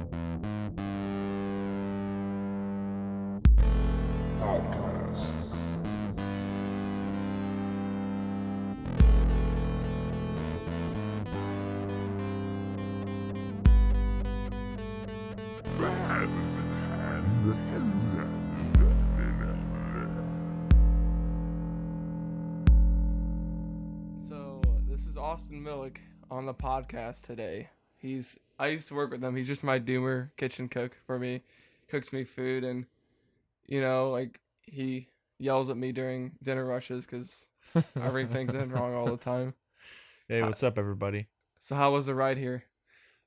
So this is Autism Millick on the podcast today. I used to work with him. He's just my doomer kitchen cook for me. Cooks me food, and like he yells at me during dinner rushes because I bring things in wrong all the time. Hey, what's up, everybody? So how was the ride here?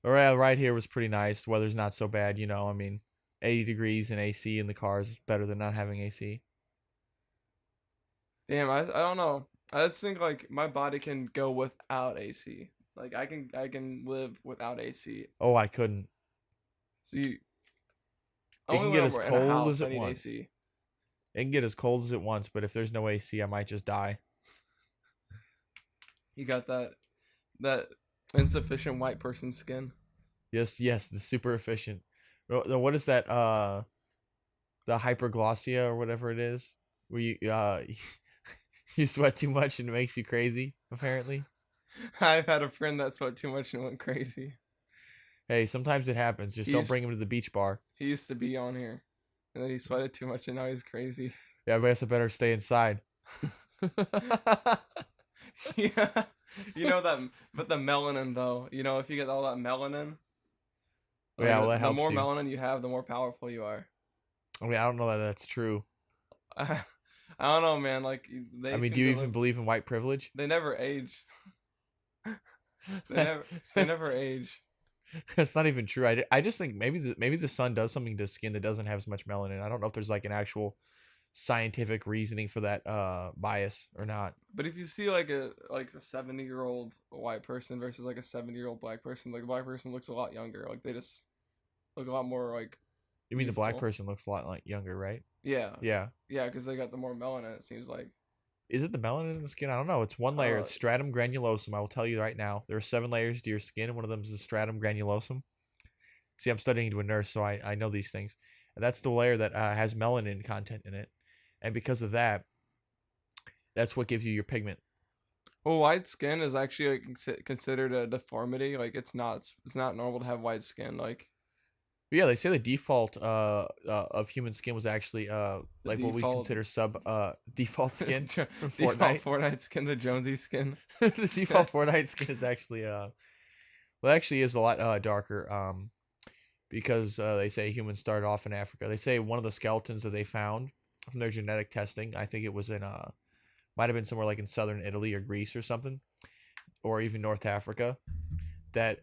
All right, right here was pretty nice. Weather's not so bad, I mean, 80 degrees and AC in the car is better than not having AC. Damn, I don't know. I just think like my body can go without AC. Like I can live without AC. Oh, I couldn't. See, It only can when get as we're in a cold house as I it need wants. AC. It can get as cold as it wants, but if there's no AC, I might just die. You got that insufficient white person skin. Yes, the super efficient. What is that? The hyperglossia or whatever it is, where you you sweat too much and it makes you crazy. Apparently. I've had a friend that sweat too much and went crazy. Hey, sometimes it happens. Just don't bring him to the beach bar. He used to be on here, and then he sweated too much, and now he's crazy. Yeah, I guess I better stay inside. Yeah, but the melanin though. If you get all that melanin, Yeah, well, that the helps more you. melanin you have, the more powerful you are. I mean, I don't know that that's true. I don't know, man. Like I mean, do you even believe in white privilege? They never age. They never age. That's not even true. I just think maybe the sun does something to skin that doesn't have as much melanin. I don't know if there's like an actual scientific reasoning for that bias or not. But if you see like a 70-year-old white person versus like a 70-year-old black person, like the black person looks a lot younger. Like they just look a lot more like. You mean youthful. The black person looks a lot like younger, right? Yeah. Yeah. Yeah, because they got the more melanin. It seems like. Is it the melanin in the skin? I don't know. It's one layer. It's stratum granulosum. I will tell you right now. There are 7 layers to your skin, and one of them is the stratum granulosum. See, I'm studying to a nurse, so I know these things. And that's the layer that has melanin content in it. And because of that, that's what gives you your pigment. Well, white skin is actually like considered a deformity. Like it's not normal to have white skin. Like. Yeah, they say the default of human skin was actually like what we consider default skin from Fortnite. Default Fortnite skin, the Jonesy skin. The default Fortnite skin is actually well, it actually is a lot darker because they say humans started off in Africa. They say one of the skeletons that they found from their genetic testing, I think it was in might have been somewhere like in southern Italy or Greece or something, or even North Africa, that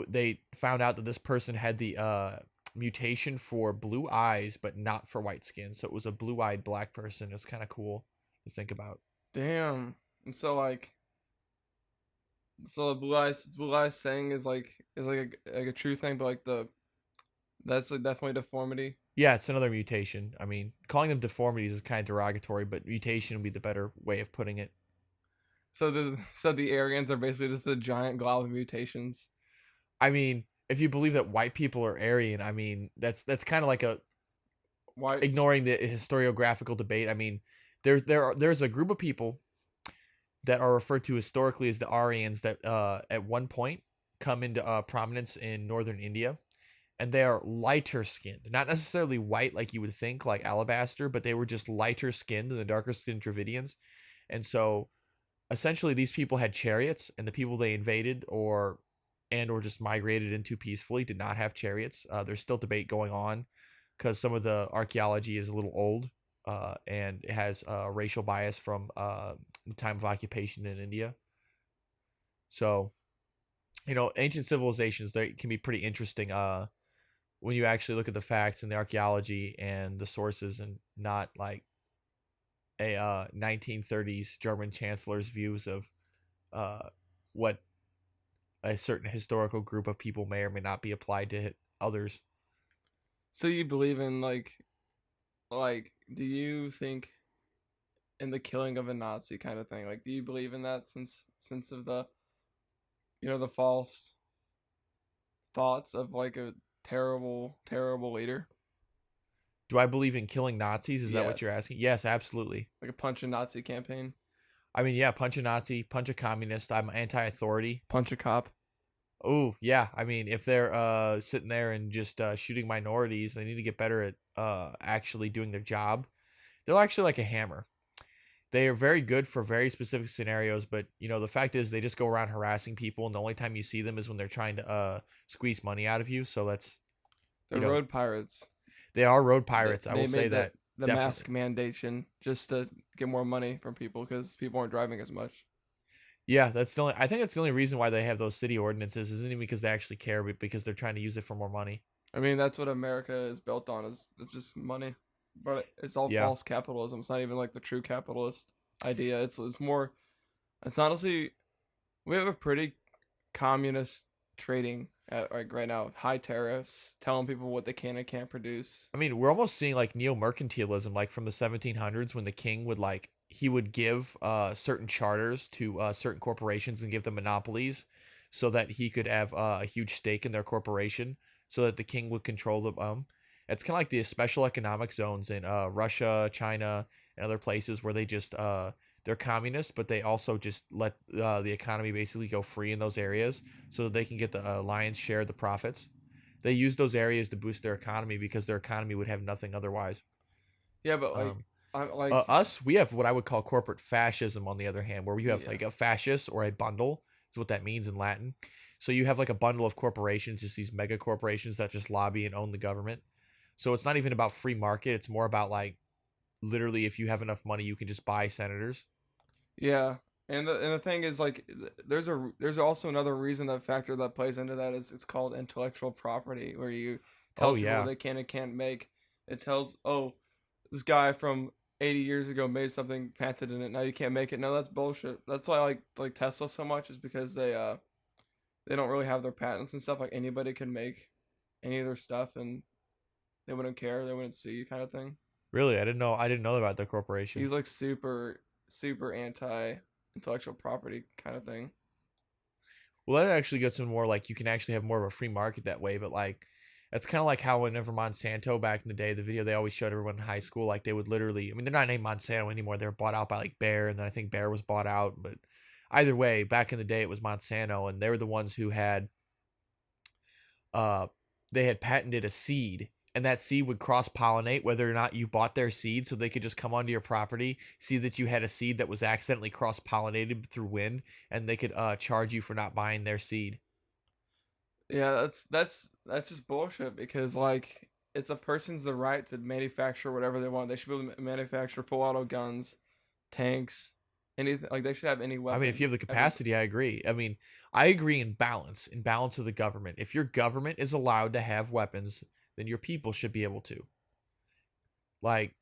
they found out that this person had the mutation for blue eyes but not for white skin, so it was a blue-eyed black person. It was kind of cool to think about. Damn. And so like the blue eyes thing is like a true thing, but like that's like definitely deformity. Yeah, it's another mutation. I mean, calling them deformities is kind of derogatory, but mutation would be the better way of putting it. So the Aryans are basically just a giant glob of mutations. I mean, if you believe that white people are Aryan, I mean, that's kind of like ignoring the historiographical debate. I mean, there's a group of people that are referred to historically as the Aryans that at one point come into prominence in northern India, and they are lighter skinned, not necessarily white like you would think, like alabaster, but they were just lighter skinned than the darker skinned Dravidians. And so essentially these people had chariots, and the people they invaded or just migrated into peacefully did not have chariots. There's still debate going on because some of the archaeology is a little old and it has racial bias from the time of occupation in India. So, ancient civilizations, they can be pretty interesting when you actually look at the facts and the archaeology and the sources, and not like a 1930s German chancellor's views of what a certain historical group of people may or may not be applied to others. So you believe in like do you think in the killing of a Nazi kind of thing? Like, do you believe in that since of the the false thoughts of like a terrible, terrible leader? Do I believe in killing Nazis? Is that what you're Yes. asking? Yes, absolutely. Like a punch a Nazi campaign, I mean, yeah, punch a Nazi, punch a communist. I'm anti-authority. punch a cop. Oh, yeah. I mean, if they're sitting there and just shooting minorities, they need to get better at actually doing their job. They're actually like a hammer. They are very good for very specific scenarios, but the fact is they just go around harassing people, and the only time you see them is when they're trying to squeeze money out of you. So that's They're road pirates. they are road They, pirates. I they will say made that the mask definitely. mandation just to get more money from people because people aren't driving as much. Yeah, I think that's the only reason why they have those city ordinances isn't even because they actually care, but because they're trying to use it for more money. I mean, that's what America is built on is it's just money, but it's all Yeah. false capitalism. It's not even like the true capitalist idea. It's more. It's honestly we have a pretty communist trading at like right now with high tariffs, telling people what they can and can't produce. I mean, we're almost seeing like neo-mercantilism, like from the 1700s when the king would he would give certain charters to certain corporations and give them monopolies so that he could have a huge stake in their corporation so that the king would control the it's kind of like the special economic zones in Russia, China, and other places where they just they're communist, but they also just let the economy basically go free in those areas so that they can get the lion's share of the profits. They use those areas to boost their economy because their economy would have nothing otherwise. Yeah, but like Um, I'm like we have what I would call corporate fascism on the other hand, where you have yeah. like a fascist or a bundle, is what that means in Latin. So you have like a bundle of corporations, just these mega corporations that just lobby and own the government. So it's not even about free market. It's more about like literally if you have enough money, you can just buy senators. Yeah. And the thing is like there's also another reason that factor that plays into that is it's called intellectual property where you Oh tells people what yeah. they can and can't make. It tells, oh, this guy from 80 years ago made something patented in it. Now you can't make it. No, that's bullshit. That's why I like Tesla so much is because they don't really have their patents and stuff. Like anybody can make any of their stuff and they wouldn't care. They wouldn't sue you kind of thing. Really, I didn't know about the corporation. He's like super anti intellectual property kind of thing. Well, that actually gets in more like you can actually have more of a free market that way, but like that's kind of like how whenever Monsanto back in the day, the video they always showed everyone in high school, like they would literally, I mean, they're not named Monsanto anymore. They were bought out by like Bayer, and then I think Bayer was bought out. But either way, back in the day, it was Monsanto, and they were the ones who had, uh, they had patented a seed, and that seed would cross pollinate whether or not you bought their seed, so they could just come onto your property, see that you had a seed that was accidentally cross pollinated through wind, and they could charge you for not buying their seed. Yeah, that's just bullshit because like it's a person's the right to manufacture whatever they want. They should be able to manufacture full auto guns, tanks, anything. Like they should have any I mean, if weapon. you have the capacity, I agree. I mean, I agree in balance of the government. If your government is allowed to have weapons, then your people should be able to. Like,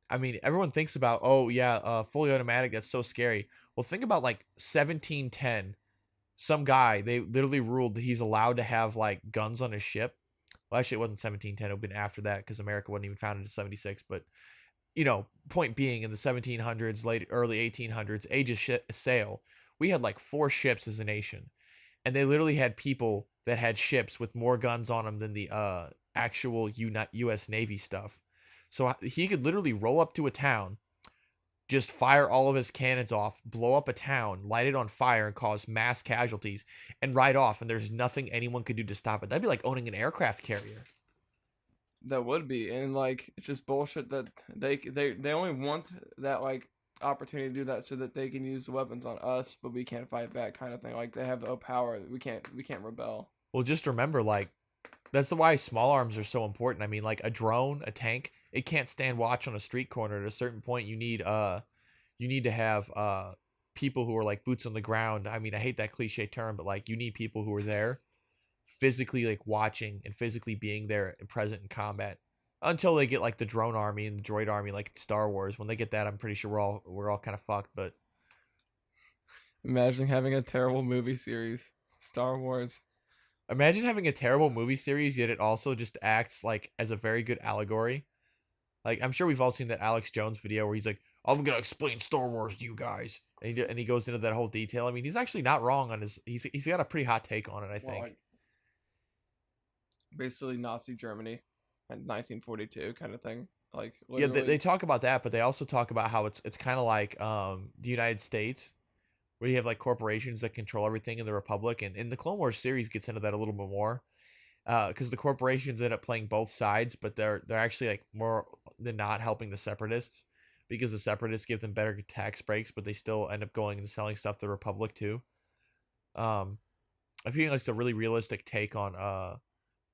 I mean, everyone thinks about, oh yeah, fully automatic. That's so scary. Well, think about like 1710. Some guy they literally ruled that he's allowed to have like guns on his ship. Well, actually, it wasn't 1710. It would have been after that because America wasn't even founded in 76. But point being, in the 1700s, late early 1800s, age of sail, we had like 4 ships as a nation, and they literally had people that had ships with more guns on them than the actual U.S. Navy stuff. So he could literally roll up to a town, just fire all of his cannons off, blow up a town, light it on fire, and cause mass casualties, and ride off. And there's nothing anyone could do to stop it. That'd be like owning an aircraft carrier. That would be, and like it's just bullshit that they only want that like opportunity to do that so that they can use the weapons on us, but we can't fight back kind of thing. Like they have the power. We can't rebel. Well, just remember, like, that's why small arms are so important. I mean, like a drone, a tank, it can't stand watch on a street corner. At a certain point, you need to have people who are like boots on the ground. I mean, I hate that cliche term, but like you need people who are there physically like watching and physically being there and present in combat until they get like the drone army and the droid army like Star Wars. When they get that, I'm pretty sure we're all kind of fucked. But Imagine having a terrible movie series, Star Wars. imagine having a terrible movie series, yet it also just acts like as a very good allegory. Like I'm sure we've all seen that Alex Jones video where he's like, "I'm gonna explain Star Wars to you guys," and he goes into that whole detail. I mean, he's actually not wrong on he's got a pretty hot take on it, I Well, think. basically Nazi Germany in 1942 kind of thing. Like Yeah, literally. they talk about that, but they also talk about how it's kind of like the United States, where you have like corporations that control everything in the Republic, and in the Clone Wars series gets into that a little bit more, because the corporations end up playing both sides, but they're actually like more than not helping the Separatists, because the Separatists give them better tax breaks, but they still end up going and selling stuff to the Republic too. Um, I feel like it's a really realistic take on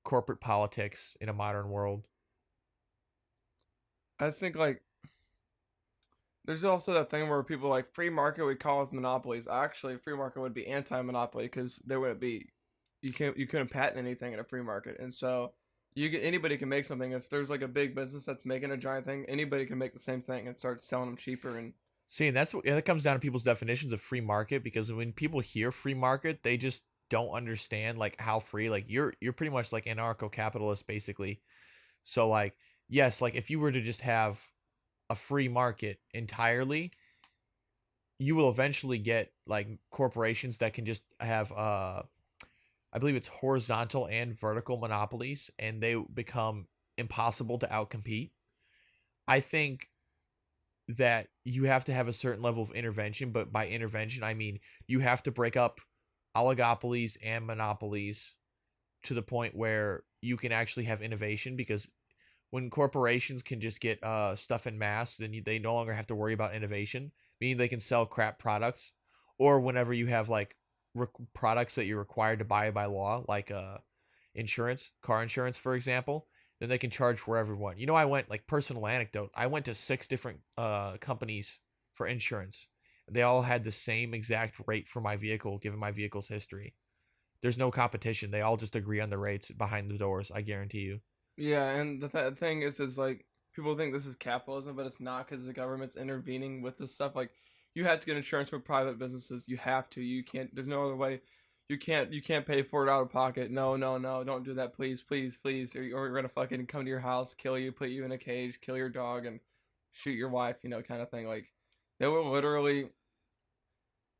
corporate politics in a modern world. I just think like there's also that thing where people like free market would cause monopolies. Actually, free market would be anti-monopoly because there wouldn't be you couldn't patent anything in a free market, and so anybody can make something. If there's like a big business that's making a giant thing, anybody can make the same thing and start selling them cheaper. And See, and that comes down to people's definitions of free market, because when people hear free market, they just don't understand like how free. Like you're pretty much like anarcho-capitalist basically. So like yes, like if you were to just have a free market entirely, you will eventually get like corporations that can just have I believe it's horizontal and vertical monopolies, and they become impossible to outcompete. I think that you have to have a certain level of intervention, but by intervention I mean you have to break up oligopolies and monopolies to the point where you can actually have innovation, because when corporations can just get stuff in mass, then they no longer have to worry about innovation, meaning they can sell crap products. Or whenever you have like products that you're required to buy by law, like insurance, car insurance, for example, then they can charge for everyone. You know, I went, like, personal anecdote, I went to 6 different companies for insurance. They all had the same exact rate for my vehicle, given my vehicle's history. There's no competition. They all just agree on the rates behind the doors, I guarantee you. yeah, and the thing is like people think this is capitalism, but it's not because the government's intervening with this stuff. Like you have to get insurance for private businesses. You have to. You can't. There's no other way. You can't pay for it out of pocket. No, no, no. Don't do that, please, please, please. Or we're gonna fucking come to your house, kill you, put you in a cage, kill your dog, and shoot your wife. Kind of thing. Like they will literally.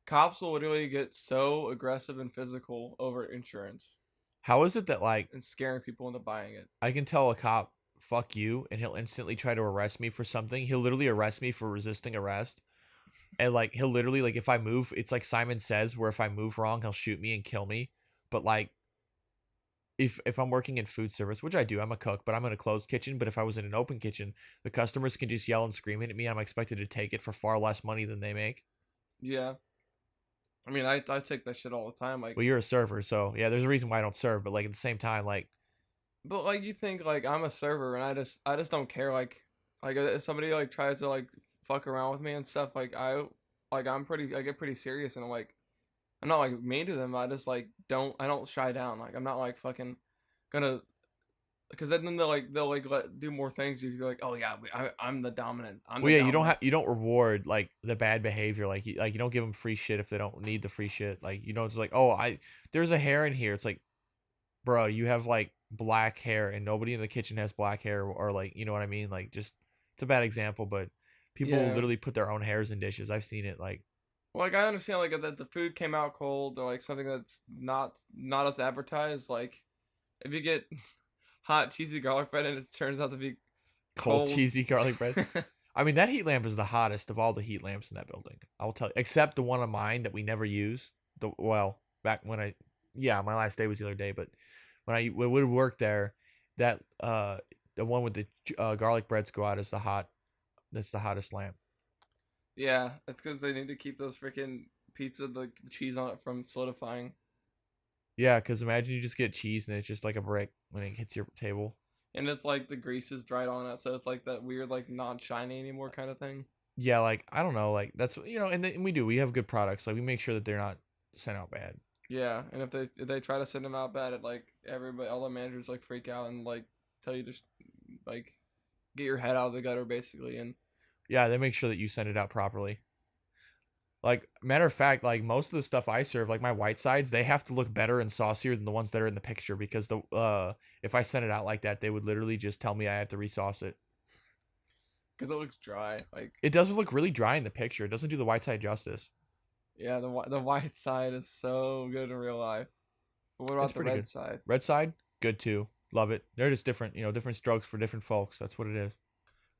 Cops will literally get so aggressive and physical over insurance How is it that, like, and scaring people into buying it. I can tell a cop, fuck you, and he'll instantly try to arrest me for something? He'll literally arrest me for resisting arrest. And, like, he'll literally, like, if I move, it's like Simon Says, where if I move wrong, he'll shoot me and kill me. But, like, if I'm working in food service, which I do, I'm a cook, but I'm in a closed kitchen. But if I was in an open kitchen, the customers can just yell and scream at me. I'm expected to take it for far less money than they make. Yeah. I mean, I take that shit all the time. Like, Well, you're a server, so yeah, there's a reason why I don't serve. But, like, at the same time, like, but like you think like I'm a server and I just don't care. Like if somebody like tries to like fuck around with me and stuff, I get pretty serious and I'm not like mean to them. I don't shy down. Like I'm not like fucking gonna because then they'll do more things. You're like, oh yeah, I'm the dominant. I'm well, the yeah, dominant. you don't reward like the bad behavior. Like you don't give them free shit if they don't need the free shit. Like, you know, it's like, oh, there's a hair in here. It's like, bro, you have like black hair, and nobody in the kitchen has black hair, or like, you know what I mean? Like, just, it's a bad example, but people Yeah. literally put their own hairs in dishes. I've seen it. Like, Well, like I understand like that the food came out cold or like something that's not as advertised. Like if you get hot cheesy garlic bread and it turns out to be cold cold. cheesy garlic bread. I mean, that heat lamp is the hottest of all the heat lamps in that building. I'll tell you, except the one of mine that we never use. Back when my last day was the other day, but when I would work there, that the one with the garlic bread squad is that's the hottest lamp. Yeah, it's because they need to keep those freaking the cheese on it from solidifying. Yeah, because imagine you just get cheese and it's just like a brick when it hits your table. And it's like the grease is dried on it, so it's like that weird, like not shiny anymore kind of thing. Yeah, like, I don't know, like, that's, you know, and we have good products. Like, we make sure that they're not sent out bad. Yeah, and if they try to send them out bad, it like everybody, all the managers like freak out and like tell you to like get your head out of the gutter basically. And Yeah, they make sure that you send it out properly. Like, matter of fact, like, most of the stuff I serve, like my white sides, they have to look better and saucier than the ones that are in the picture, because if I send it out like that, they would literally just tell me I have to resauce it. because it looks dry, like It doesn't look really dry in the picture. It doesn't do the white side justice. yeah, the white side is so good in real life. But what about It's the pretty red good. side? Red side, good too. Love it. They're just different, different strokes for different folks. That's what it is.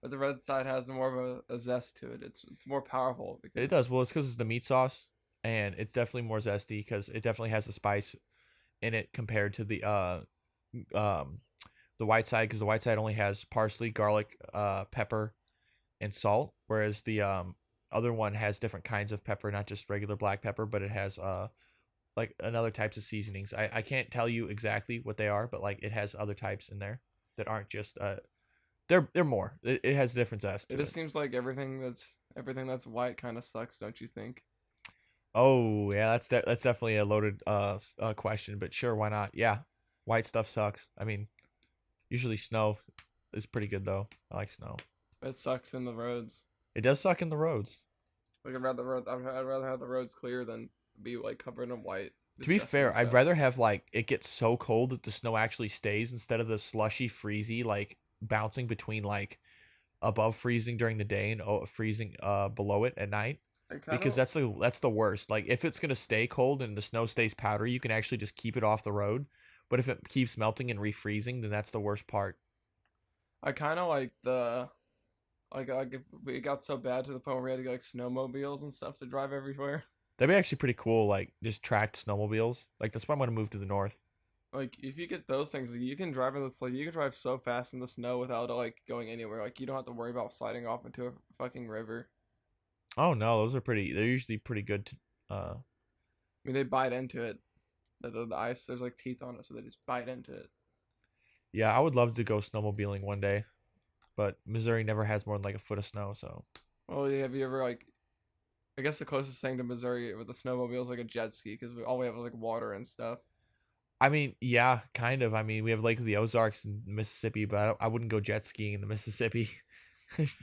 But the red side has more of a zest to it. It's more powerful because It does. Well, it's because it's the meat sauce, and it's definitely more zesty because it definitely has the spice in it compared to um the white side, because the white side only has parsley, garlic, pepper, and salt, whereas the other one has different kinds of pepper, not just regular black pepper, but it has like another types of seasonings. I can't tell you exactly what they are, but like it has other types in there that aren't just they're more. It has different zest to it it. just seems like everything that's white kind of sucks, don't you think? Oh yeah, that's definitely a loaded question, but sure, why not? Yeah, white stuff sucks. I mean, usually snow is pretty good though. I like snow. It sucks in the roads. It does suck in the roads. Like I'd rather have the roads clear than be like covered in white. To be fair, I'd Stuff. rather have like it gets so cold that the snow actually stays instead of the slushy, freezy like bouncing between like above freezing during the day and freezing below it at night. Because that's the worst. Like if it's gonna stay cold and the snow stays powdery, you can actually just keep it off the road. But if it keeps melting and refreezing, then that's the worst part. I kind of like like if it got so bad to the point where we had to get like snowmobiles and stuff to drive everywhere. That'd be actually pretty cool. Like just tracked snowmobiles. Like that's why I'm gonna move to the north. Like if you get those things, you can drive in this like you can drive so fast in the snow without like going anywhere. Like you don't have to worry about sliding off into a fucking river. Oh no, those are pretty. They're usually pretty good. I mean, they bite into it. The ice, there's like teeth on it, so they just bite into it. Yeah, I would love to go snowmobiling one day, but Missouri never has more than like a foot of snow. So. Well, yeah, have you ever like? I guess the closest thing to Missouri with the snowmobile is like a jet ski because all we have is like water and stuff. I mean, yeah, kind of. I mean, we have Lake of the Ozarks in Mississippi, but I wouldn't go jet skiing in the Mississippi.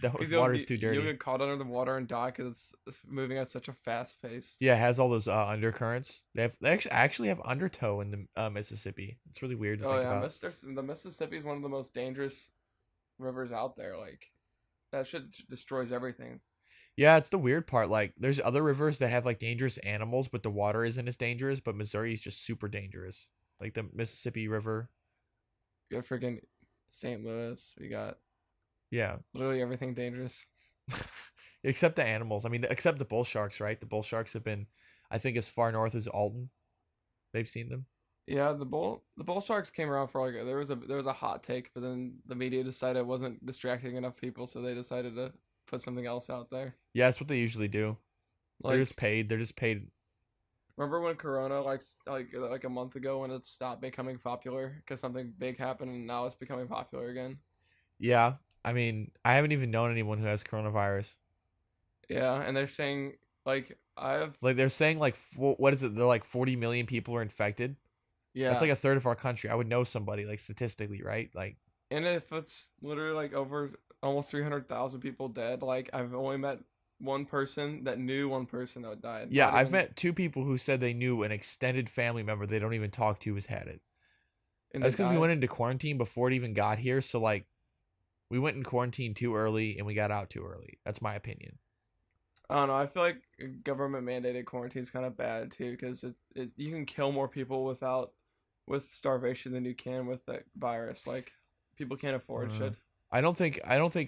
That water's too dirty. You'll get caught under the water and die because it's moving at such a fast pace. Yeah, it has all those undercurrents. They actually have undertow in the Mississippi. It's really weird to think about. The Mississippi is one of the most dangerous rivers out there. Like that shit destroys everything. Yeah, it's the weird part. Like, there's other rivers that have like dangerous animals, but the water isn't as dangerous. But Missouri is just super dangerous. Like the Mississippi River. You got freaking St. Louis. We got literally everything dangerous. Except the animals. I mean, except the bull sharks, right? The bull sharks have been, I think, as far north as Alton. They've seen them. Yeah, the bull sharks came around for like there was a hot take, but then the media decided it wasn't distracting enough people, so they decided to put something else out there. Yeah, that's what they usually do. Like, They're just paid. Remember when Corona like a month ago when it stopped becoming popular because something big happened and now it's becoming popular again? Yeah, I mean, I haven't even known anyone who has coronavirus. Yeah, and they're saying they're saying like what is it? They're like 40 million people are infected. Yeah, that's like a third of our country. I would know somebody like statistically, right? Like, and if it's literally like over almost 300,000 people dead, like I've only met one person that knew one person that died. Yeah, I've met two people who said they knew an extended family member they don't even talk to who's had it. And that's because we went into quarantine before it even got here. So like, we went in quarantine too early and we got out too early. That's my opinion. I don't know. I feel like government mandated quarantine is kind of bad too because you can kill more people with starvation than you can with that virus. Like people can't afford shit. I don't think,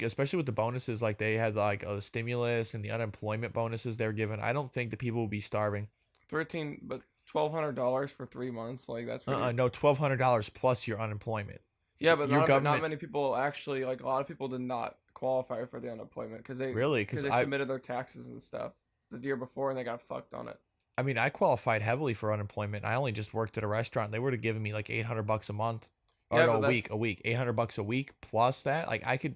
especially with the bonuses, like they had like a stimulus and the unemployment bonuses they're given. I don't think the people will be starving. $1,200 for 3 months, like that's no, $1,200 plus your unemployment. Yeah, but not many people actually, like a lot of people did not qualify for the unemployment because they submitted their taxes and stuff the year before and they got fucked on it. I mean, I qualified heavily for unemployment. I only just worked at a restaurant. They would have given me like $800 a month. Or no, a week, $800 a week plus that. Like I can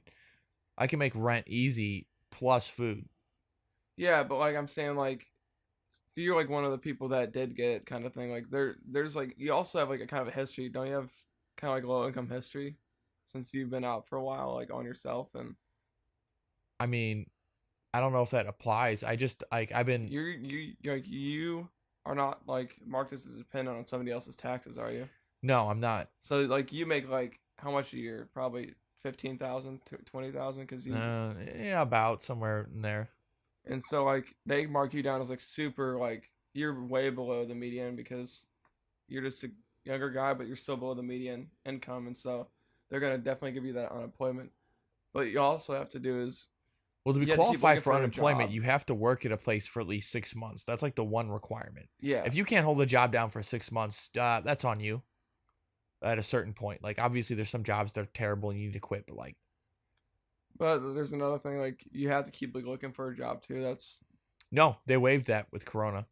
make rent easy plus food. Yeah, but like I'm saying, like, so you're like one of the people that did get it, kind of thing. Like there's like you also have like a kind of a history, don't you have kind of like low income history since you've been out for a while, like on yourself and. I mean, I don't know if that applies. I just like I've been. You are not like marked as dependent on somebody else's taxes, are you? No, I'm not. So like you make like how much a year? Probably 15,000 to 20,000 because you. Yeah, about somewhere in there. And so like they mark you down as like super like you're way below the median because you're just younger guy, but you're still below the median income, and so they're gonna definitely give you that unemployment. But you also have to do is Well, to be you have to keep qualified looking for for a unemployment, job. you have to work at a place for at least 6 months. That's like the one requirement. Yeah, If you can't hold a job down for 6 months, that's on you at a certain point. Like, obviously, there's some jobs that are terrible and you need to quit, but like, but there's another thing, like you have to keep like looking for a job too. That's no, they waived that with Corona.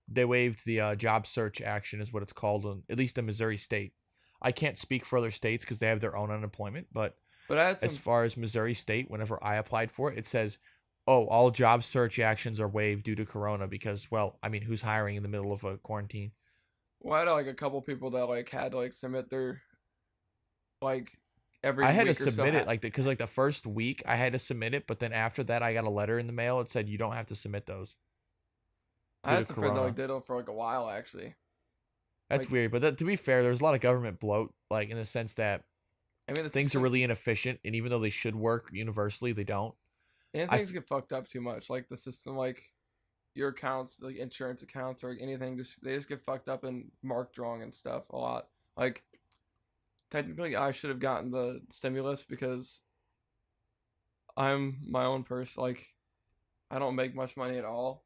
They waived the job search action, is what it's called, at least in Missouri State. I can't speak for other states because they have their own unemployment, but I had as some. far as Missouri State, whenever I applied for it, it says, oh, all job search actions are waived due to Corona because, well, I mean, who's hiring in the middle of a quarantine? Well, I had like a couple people that like had to like submit their like every I had to week or so. submit it because like the first week I had to submit it, but then after that I got a letter in the mail. It said you don't have to submit those I due to had some friends that like Corona. did it for like a while actually. That's Like weird, but to be fair, there's a lot of government bloat, like in the sense that I mean, the things are system really inefficient, and even though they should work universally, they don't. and I things get fucked up too much. Like the system, like your accounts, like insurance accounts or anything, just they just get fucked up and marked wrong and stuff a lot. Like technically, I should have gotten the stimulus because I'm my own person. Like I don't make much money at all.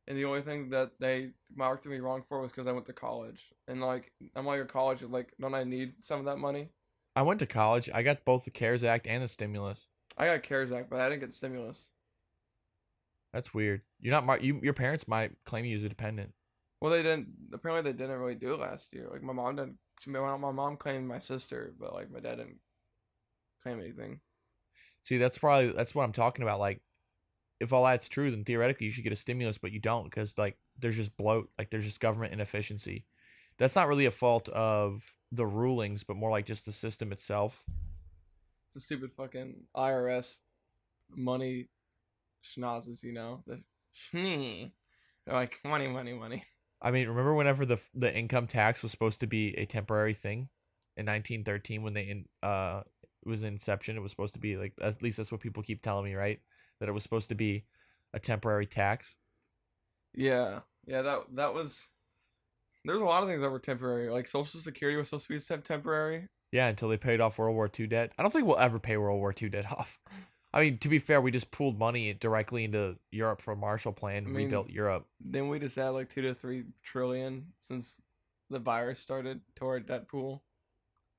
And the only thing that they marked me wrong for was because I went to college. And like I'm like a college, like don't I need some of that money? I went to college. I got both the CARES Act and the stimulus. I got CARES Act, but I didn't get stimulus. That's weird. You're not your parents might claim you as a dependent. Well, they didn't. Apparently, they didn't really do it last year. Like my mom didn't. My mom claimed my sister, but like my dad didn't claim anything. See, that's what I'm talking about. Like, if all that's true, then theoretically you should get a stimulus, but you don't because like there's just bloat, like there's just government inefficiency. That's not really a fault of the rulings, but more like just the system itself. It's a stupid fucking IRS money schnozzes, you know. They're like money, money, money. I mean, remember whenever the income tax was supposed to be a temporary thing in 1913 when it was inception, it was supposed to be like, at least that's what people keep telling me, right? That it was supposed to be a temporary tax. Yeah, yeah. That was. There's a lot of things that were temporary. Like Social Security was supposed to be temporary. Yeah, until they paid off World War II debt. I don't think we'll ever pay World War II debt off. I mean, to be fair, we just pooled money directly into Europe from Marshall Plan and rebuilt Europe. Then we just add like 2 to 3 trillion since the virus started to our debt pool.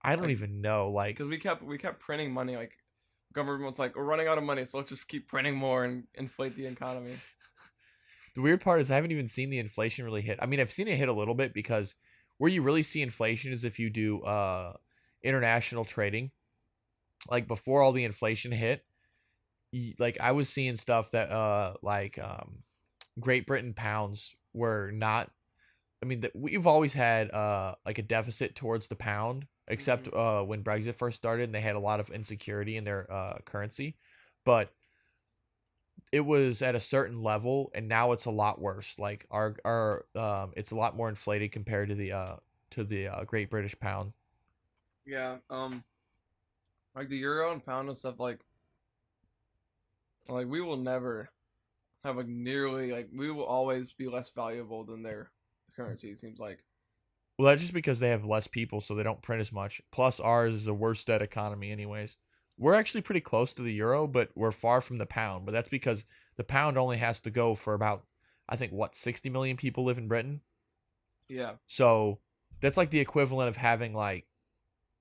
I don't even know, like, because we kept printing money. Like government's like we're running out of money, so let's just keep printing more and inflate the economy. The weird part is I haven't even seen the inflation really hit. I mean, I've seen it hit a little bit because where you really see inflation is if you do international trading. Like before all the inflation hit, like I was seeing stuff that Great Britain pounds were not. I mean, we've always had like a deficit towards the pound, except when Brexit first started and they had a lot of insecurity in their currency, but it was at a certain level and now it's a lot worse. Like our it's a lot more inflated compared to the Great British pound. Yeah. Like the euro and pound and stuff. Like we will never have like nearly like we will always be less valuable than their currency. It seems like. Well, that's just because they have less people, so they don't print as much. Plus, ours is a worse debt economy, anyways. We're actually pretty close to the euro, but we're far from the pound. But that's because the pound only has to go for about, I think, 60 million people live in Britain. Yeah. So that's like the equivalent of having like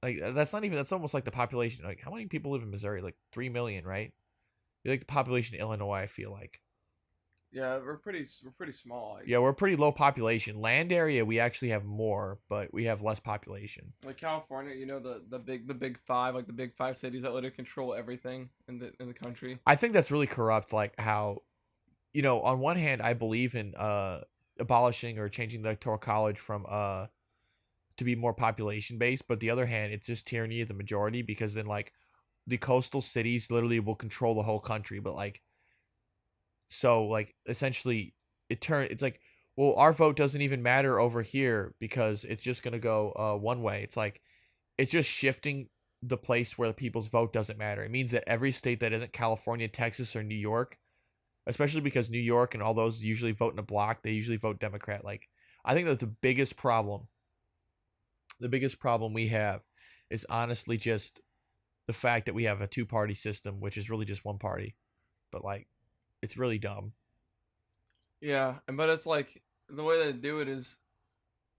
that's not even, that's almost like the population. Like, how many people live in Missouri? Like 3 million, right? Like the population in Illinois, I feel like. Yeah, we're pretty small. Like, yeah, we're a pretty low population. Land area, we actually have more, but we have less population. Like California, you know the big five, like the big five cities that literally control everything in the country. I think that's really corrupt. Like how, on one hand, I believe in abolishing or changing the electoral college from to be more population based, but the other hand, it's just tyranny of the majority because then like the coastal cities literally will control the whole country, but like. So like essentially it's like, well, our vote doesn't even matter over here because it's just going to go one way. It's like it's just shifting the place where the people's vote doesn't matter. It means that every state that isn't California, Texas, or New York, especially because New York and all those usually vote in a block, they usually vote Democrat. Like I think that's the biggest problem The biggest problem we have is honestly just the fact that we have a two-party system, which is really just one party. But like, it's really dumb. Yeah, but it's like the way they do it is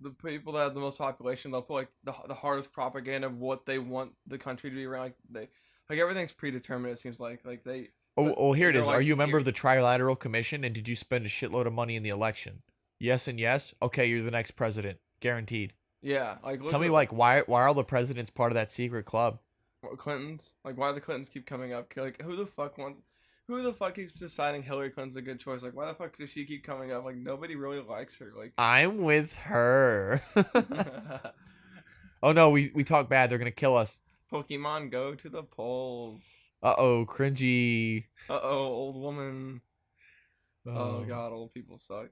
the people that have the most population, they'll put like the hardest propaganda of what they want the country to be around. Like everything's predetermined. It seems like they. But Oh, here it they're is. Are like you a member here. of the Trilateral Commission, and did you spend a shitload of money in the election? Yes and yes. Okay, you're the next president, guaranteed. Yeah, like Tell look me, at like, why are all the presidents part of that secret club? Clintons. Like why the Clintons keep coming up? Like who the fuck wants? Who the fuck keeps deciding Hillary Clinton's a good choice? Like why the fuck does she keep coming up? Like nobody really likes her. Like. I'm with her. Oh no, we talk bad. They're gonna kill us. Pokemon go to the polls. Uh-oh, cringy. Uh-oh, old woman. Oh god, old people suck.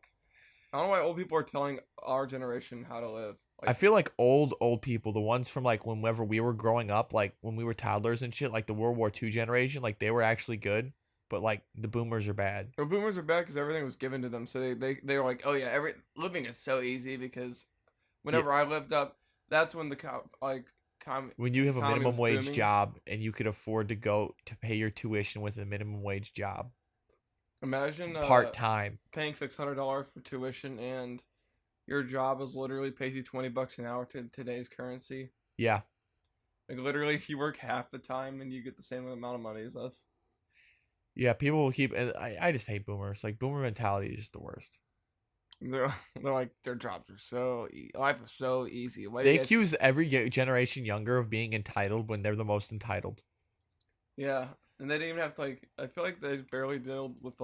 I don't know why old people are telling our generation how to live. I feel like old people, the ones from like whenever we were growing up, like when we were toddlers and shit, like the World War II generation, like they were actually good, but like the boomers are bad. Well, boomers are bad because everything was given to them, so they were like, oh yeah, every living is so easy because Yeah. whenever I lived up, that's when When you have a economy minimum was wage booming. job and you could afford to go to pay your tuition with a minimum wage job, Imagine part time. paying $600 for tuition and your job is literally pays you $20 an hour to today's currency. Yeah. Like literally, you work half the time and you get the same amount of money as us. Yeah, people will keep, and I just hate boomers. Like boomer mentality is just the worst. They're like their jobs are life is so easy. Why do They you guys... accuse every generation younger of being entitled when they're the most entitled. Yeah, and they didn't even have to like. I feel like they barely dealt with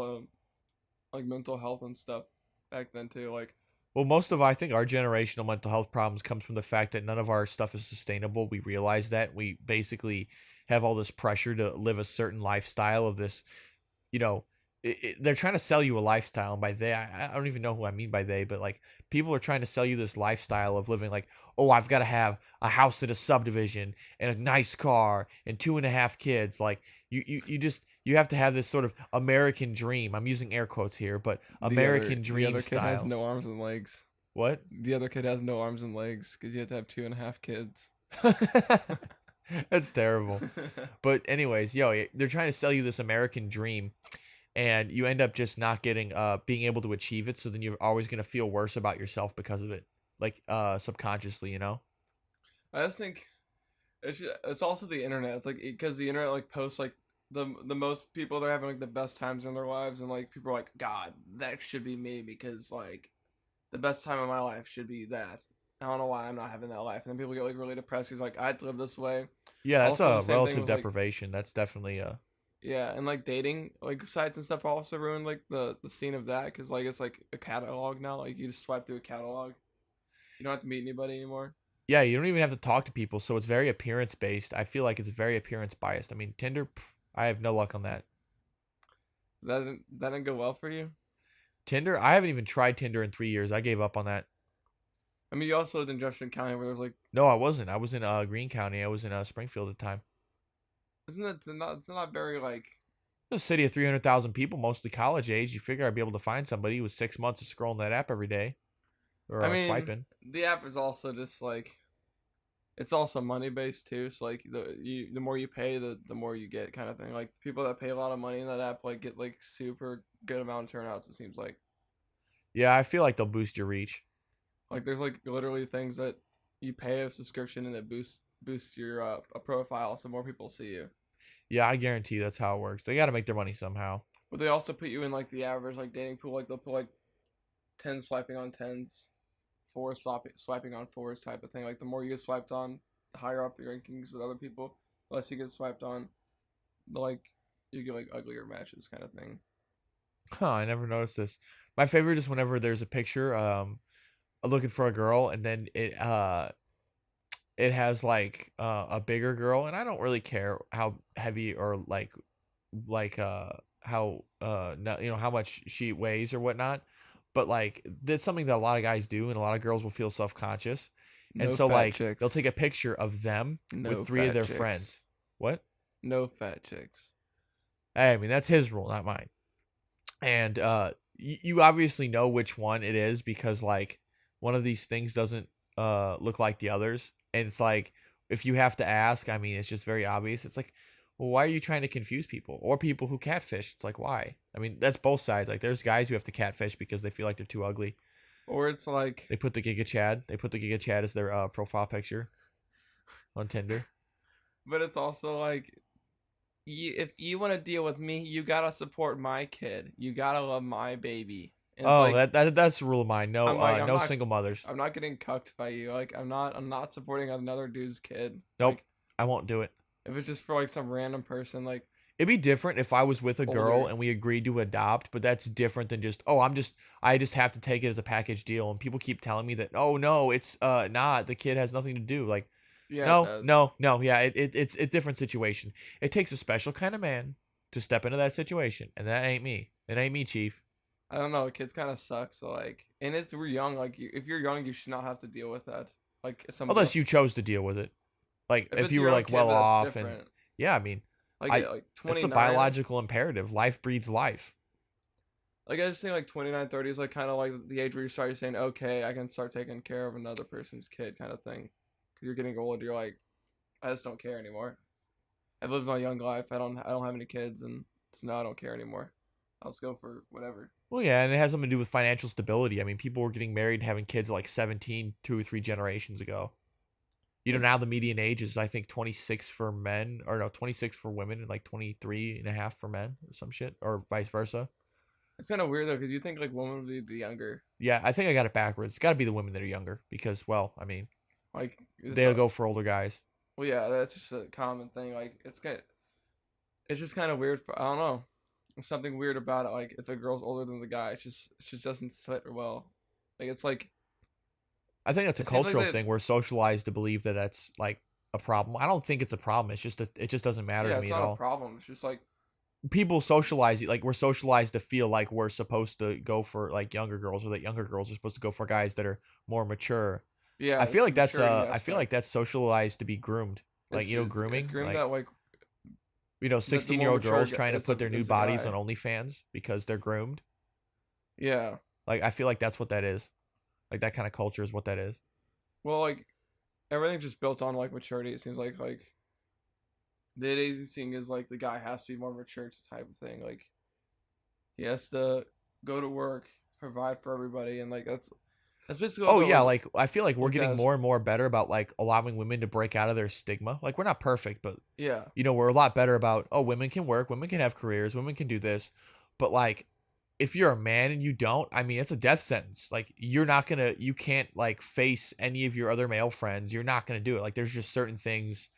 like mental health and stuff back then too. Like, Well, most of I think our generational mental health problems comes from the fact that none of our stuff is sustainable. We realize that we basically have all this pressure to live a certain lifestyle of this, you know, they're trying to sell you a lifestyle. And by they, I don't even know who I mean by they, but like people are trying to sell you this lifestyle of living like, oh, I've got to have a house in a subdivision and a nice car and 2.5 kids. Like you have to have this sort of American dream. I'm using air quotes here, but American dream the other kid style. has no arms and legs. What? The other kid has no arms and legs because you have to have 2.5 kids. That's terrible. But anyways, they're trying to sell you this American dream, and you end up just not getting being able to achieve it. So then you're always gonna feel worse about yourself because of it, like subconsciously, you know. I just think it's also the internet. It's like because the internet like posts like the most people they're having like the best times in their lives, and like people are like, God, that should be me because like the best time of my life should be that. I don't know why I'm not having that life, and then people get like really depressed. He's like, I had to live this way. Yeah, that's Also, the a same thing relative with, like, deprivation. That's definitely yeah, and like dating like sites and stuff also ruined like the scene of that because like it's like a catalog now. Like you just swipe through a catalog. You don't have to meet anybody anymore. Yeah, you don't even have to talk to people, so it's very appearance based. I feel like it's very appearance biased. I mean, Tinder, I have no luck on that. That didn't go well for you. Tinder, I haven't even tried Tinder in 3 years. I gave up on that. I mean, you also lived in Jefferson County where there's like. No, I wasn't. I was in Greene County. I was in Springfield at the time. Isn't it not? It's not very like. A city of 300,000 people, mostly college age. You figure I'd be able to find somebody with 6 months of scrolling that app every day, or I mean, swiping. The app is also just like. It's also money based too. So like the more you pay, the more you get, kind of thing. Like people that pay a lot of money in that app like get like super good amount of turnouts. It seems like. Yeah, I feel like they'll boost your reach. Like there's like literally things that you pay a subscription and it boosts your a profile so more people see you. Yeah, I guarantee that's how it works. They got to make their money somehow. But they also put you in like the average like dating pool. Like they'll put like 10 swiping on 10s, 4 swiping on 4s type of thing. Like the more you get swiped on, the higher up your rankings with other people. The less you get swiped on, the like you get like uglier matches kind of thing. Huh, I never noticed this. My favorite is whenever there's a picture looking for a girl, and then it has like a bigger girl, and I don't really care how heavy or how how much she weighs or whatnot, but like that's something that a lot of guys do, and a lot of girls will feel self-conscious, and so like chicks. they'll take a picture of them with 3 of their friends. What? No fat chicks. I mean, that's his rule, not mine. And you obviously know which one it is because like one of these things doesn't look like the others. And it's like, if you have to ask, I mean, it's just very obvious. It's like, well, why are you trying to confuse people or people who catfish? It's like, why? I mean, that's both sides. Like, there's guys who have to catfish because they feel like they're too ugly. Or it's like They put the Giga Chad. They put the Giga Chad as their profile picture on Tinder. But it's also like, if you want to deal with me, you gotta support my kid. You gotta love my baby. And it's Oh, like, that's a rule of mine. No, I'm no not single mothers. I'm not getting cucked by you. Like, I'm not supporting another dude's kid. Nope, Like, I won't do it. if it's just for like some random person, like It'd be different if I was with a girl older. and we agreed to adopt, but that's different than just, I just have to take it as a package deal. And people keep telling me that, oh no, it's not, the kid has nothing to do. Like, Yeah, it no, does. no, yeah, it's a different situation. It takes a special kind of man to step into that situation, and that ain't me. It ain't me, Chief. I don't know. Kids kind of suck. So like, and we're young. Like, if you're young, you should not have to deal with that. Like somebody Unless else. you chose to deal with it. Like If if it's you your were own like kid, well that's off and different. yeah, I mean, Like I at like it's the 29. biological imperative. Life breeds life. Like, I just think like 29, 30 is like kind of like the age where you start saying, okay, I can start taking care of another person's kid, kind of thing. Because you're getting old. You're like, I just don't care anymore. I've lived my young life. I don't have any kids, and so now I don't care anymore. I'll just go for whatever. Well, yeah, and it has something to do with financial stability. I mean, people were getting married and having kids at like 17, 2 or 3 generations ago. You know, It's, now the median age is, I think, 26 for men, or no, 26 for women and like 23 and a half for men or some shit, or vice versa. it's kind of weird though, because you think like women would be the younger. Yeah, I think I got it backwards. It's got to be the women that are younger because, well, I mean, Like, it's they'll go for older guys. well, yeah, that's just a common thing. Like, it's just kind of weird. I don't know. There's something weird about it. Like, if a girl's older than the guy, it just doesn't sit well. Like, it's like I think that's a it seems like cultural thing. We're socialized to believe that that's like a problem. I don't think it's a problem. It's just it just doesn't matter yeah, to it's me at not a all. problem. It's just like People socialize, like we're socialized to feel like we're supposed to go for like younger girls, or that younger girls are supposed to go for guys that are more mature. yeah, it's a maturity I feel like aspect. that's socialized to be groomed. Like, It's grooming, groomed like, that like the 16-year-old more mature girls trying to is put their new is the bodies on guy. OnlyFans because they're groomed. Yeah. Like, I feel like that's what that is. Like, that kind of culture is what that is. Well, like everything's just built on like maturity. It seems like the dating is like the guy has to be more mature type of thing. Like he has to go to work, provide for everybody, and like that's basically all Oh that yeah, like like I feel like we're getting guys. more and more better about like allowing women to break out of their stigma. Like, we're not perfect, but Yeah, we're a lot better about, oh, women can work, women can have careers, women can do this. But like, if you're a man and you don't, I mean, it's a death sentence. Like, you can't like face any of your other male friends. You're not gonna do it. Like, there's just certain things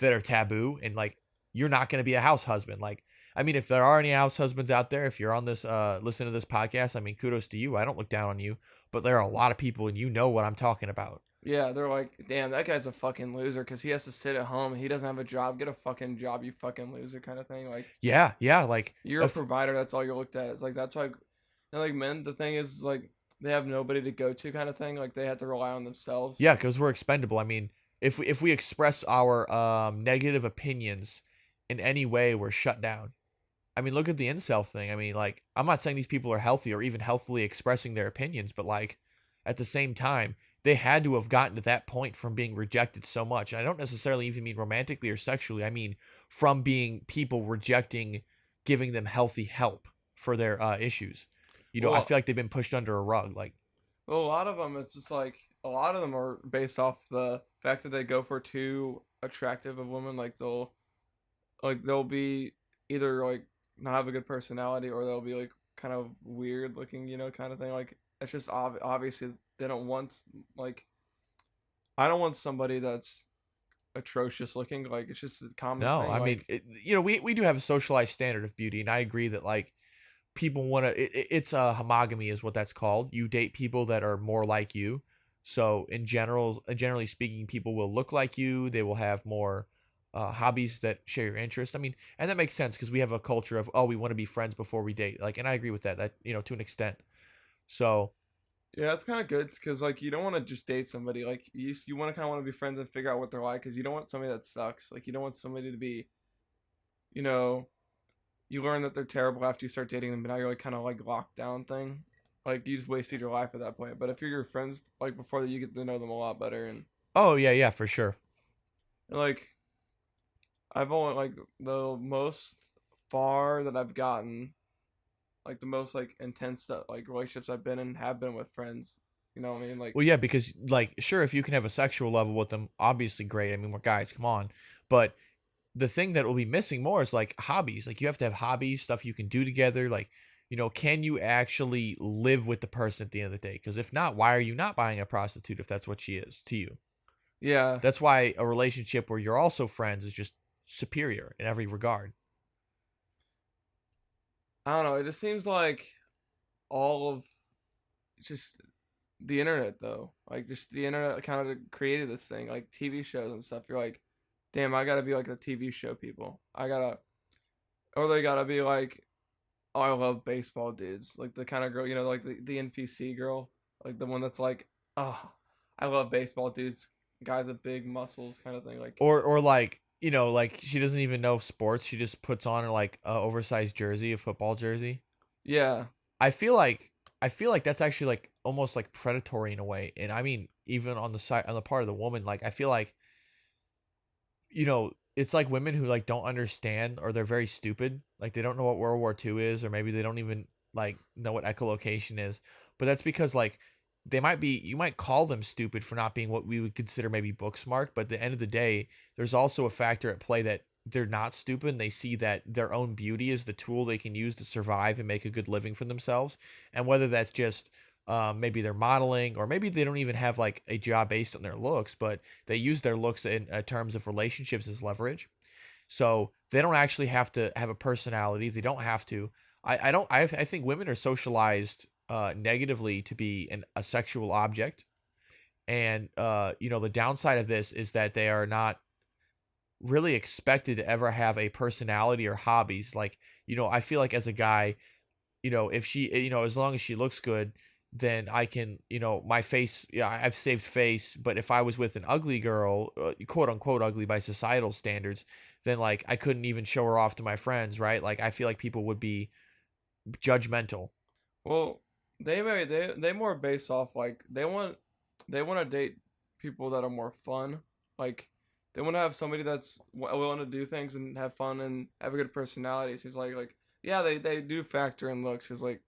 that are taboo, and like, you're not gonna be a house husband. Like, I mean, if there are any house husbands out there, if you're on this, listen to this podcast, I mean, kudos to you. I don't look down on you, but there are a lot of people, and you know what I'm talking about. yeah. They're like, damn, that guy's a fucking loser because he has to sit at home. He doesn't have a job. Get a fucking job, you fucking loser, kind of thing. Like Yeah, like, you're a if provider. That's all you're looked at. It's like that's why, and like men, the thing is like they have nobody to go to, kind of thing. Like they have to rely on themselves. Yeah, because we're expendable. I mean, if we express our negative opinions in any way, we're shut down. I mean, look at the incel thing. I mean, like, I'm not saying these people are healthy or even healthily expressing their opinions, but like, at the same time, they had to have gotten to that point from being rejected so much. And I don't necessarily even mean romantically or sexually. I mean from being people rejecting giving them healthy help for their issues. I Well, feel like they've been pushed under a rug. Like, Well, a lot of them, it's just like a lot of them are based off the fact that they go for too attractive of women. They'll be either like not have a good personality or they'll be like kind of weird looking, kind of thing. Like it's just obviously they don't want like I don't want somebody that's atrocious looking. Like it's just a common no, thing. I mean, Like we do have a socialized standard of beauty, and I agree that like people want to. It's a homogamy is what that's called. You date people that are more like you. So generally speaking, people will look like you. They will have more hobbies that share your interest. I mean, and that makes sense because we have a culture of, oh, we want to be friends before we date. Like, and I agree with that. That, to an extent. So yeah, it's kind of good because like you don't want to just date somebody. Like you want to kind of want to be friends and figure out what they're like because you don't want somebody that sucks. Like you don't want somebody to be, you know, you learn that they're terrible after you start dating them, but now you're like kind of like locked down thing. like you just wasted your life at that point. But if you're your friends like before that, you get to know them a lot better Oh yeah, for sure. and like I've only like the most far that I've gotten, like the most like intense like relationships I've been in have been with friends. You know what I mean? Like Well, yeah, because like, sure, if you can have a sexual level with them, obviously great. I mean, we're guys, come on. But the thing that will be missing more is like hobbies. Like you have to have hobbies, stuff you can do together. Like, can you actually live with the person at the end of the day? Because if not, why are you not buying a prostitute if that's what she is to you? yeah, That's why a relationship where you're also friends is just superior in every regard. I don't know. It just seems like all of just the internet though. Like just the internet kind of created this thing, like TV shows and stuff. You're like, damn, I gotta be like the TV show people. I gotta, or they gotta be like, oh, I love baseball dudes, like the kind of girl, like the NPC girl, like the one that's like, oh, I love baseball dudes, guys with big muscles, kind of thing. Like, Or like, like she doesn't even know sports. She just puts on her like a oversized jersey, a football jersey. yeah, I feel like that's actually like almost like predatory in a way. And I mean, even on the part of the woman, like I feel like it's like women who like don't understand or they're very stupid. Like they don't know what World War II is, or maybe they don't even like know what echolocation is. But that's because like you might call them stupid for not being what we would consider maybe book smart, but at the end of the day, there's also a factor at play that they're not stupid and they see that their own beauty is the tool they can use to survive and make a good living for themselves. And whether that's just maybe they're modeling, or maybe they don't even have like a job based on their looks, but they use their looks in terms of relationships as leverage. So they don't actually have to have a personality. They don't have to. I don't. I think women are socialized negatively to be a sexual object, and the downside of this is that they are not really expected to ever have a personality or hobbies. Like I feel like as a guy, if she, as long as she looks good, then I can, my face, yeah, I've saved face. But if I was with an ugly girl, quote unquote ugly by societal standards, then like I couldn't even show her off to my friends, right? Like I feel like people would be judgmental. well, they more based off like they want to date people that are more fun, like. They want to have somebody that's willing to do things and have fun and have a good personality. It seems like yeah, they do factor in looks because like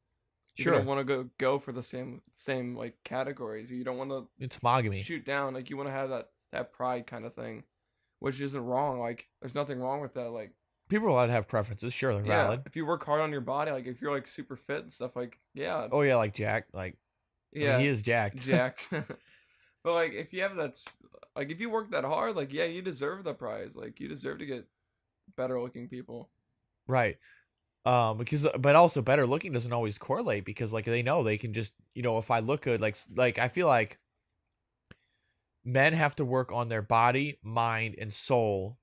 you're gonna Sure, want to go for the same like categories. You don't want to it's monogamy. shoot down. Like you want to have that pride kind of thing, which isn't wrong. Like there's nothing wrong with that. Like People are allowed to have preferences. Sure, they're yeah, valid. if you work hard on your body, like if you're like super fit and stuff, like yeah, Oh yeah, like Jack. Like I mean, he yeah, is jacked. Jack. But like if you have like if you work that hard, like yeah, you deserve the prize. Like you deserve to get better looking people. Right. Because but also better looking doesn't always correlate because like they know they can just if I look good like I feel like men have to work on their body, mind, and soul,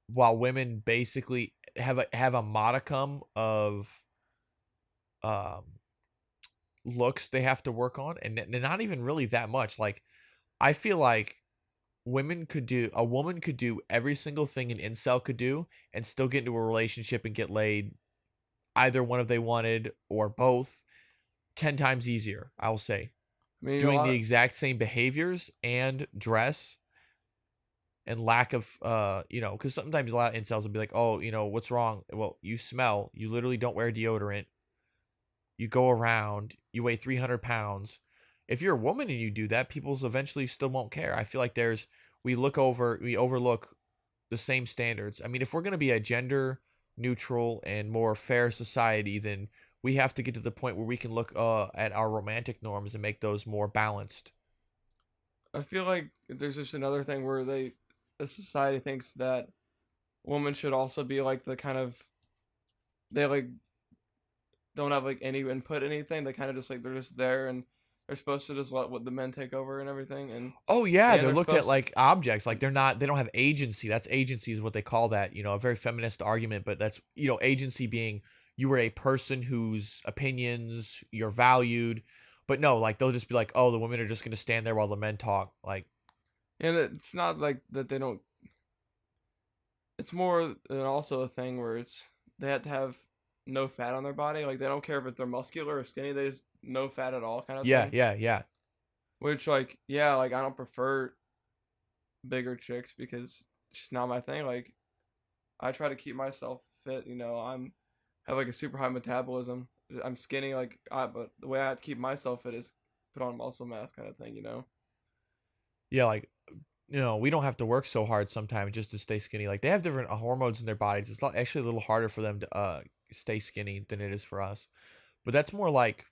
while women basically have a modicum of um looks they have to work on, and they're not even really that much. Like I feel like a woman could do every single thing an incel could do and still get into a relationship and get laid, either one if they wanted or both, 10 times easier, I'll say. I mean, a Doing lot the of exact same behaviors and dress and lack of because sometimes a lot of incels will be like, oh, what's wrong? Well, you smell, you literally don't wear deodorant, you go around, you weigh 300 pounds. If you're a woman and you do that, people eventually still won't care. I feel like we overlook the same standards. I mean, if we're going to be a gender neutral and more fair society, then we have to get to the point where we can look at our romantic norms and make those more balanced. I feel like there's just another thing where the society thinks that women should also be like the kind of they like don't have like any input in anything. They kind of just like they're just there and they're supposed to just let what the men take over and everything. Oh yeah, And they're they're looked at supposed like objects. Like they don't have agency. That's agency is what they call that. A very feminist argument, but that's agency being you were a person whose opinions you're valued. But no, like they'll just be like, oh, the women are just gonna stand there while the men talk. Like and it's not like that they don't. It's more than also a thing where they have to have no fat on their body. Like they don't care if they're muscular or skinny. They just no fat at all kind of Yeah, thing. yeah, yeah. Which like yeah, like I don't prefer bigger chicks because it's just not my thing. Like I try to keep myself fit. You know, have like a super high metabolism. I'm skinny, like but the way I have to keep myself fit is put on muscle mass kind of thing. You know. Yeah, like we don't have to work so hard sometimes just to stay skinny. Like they have different hormones in their bodies. It's actually a little harder for them to stay skinny than it is for us. But that's more like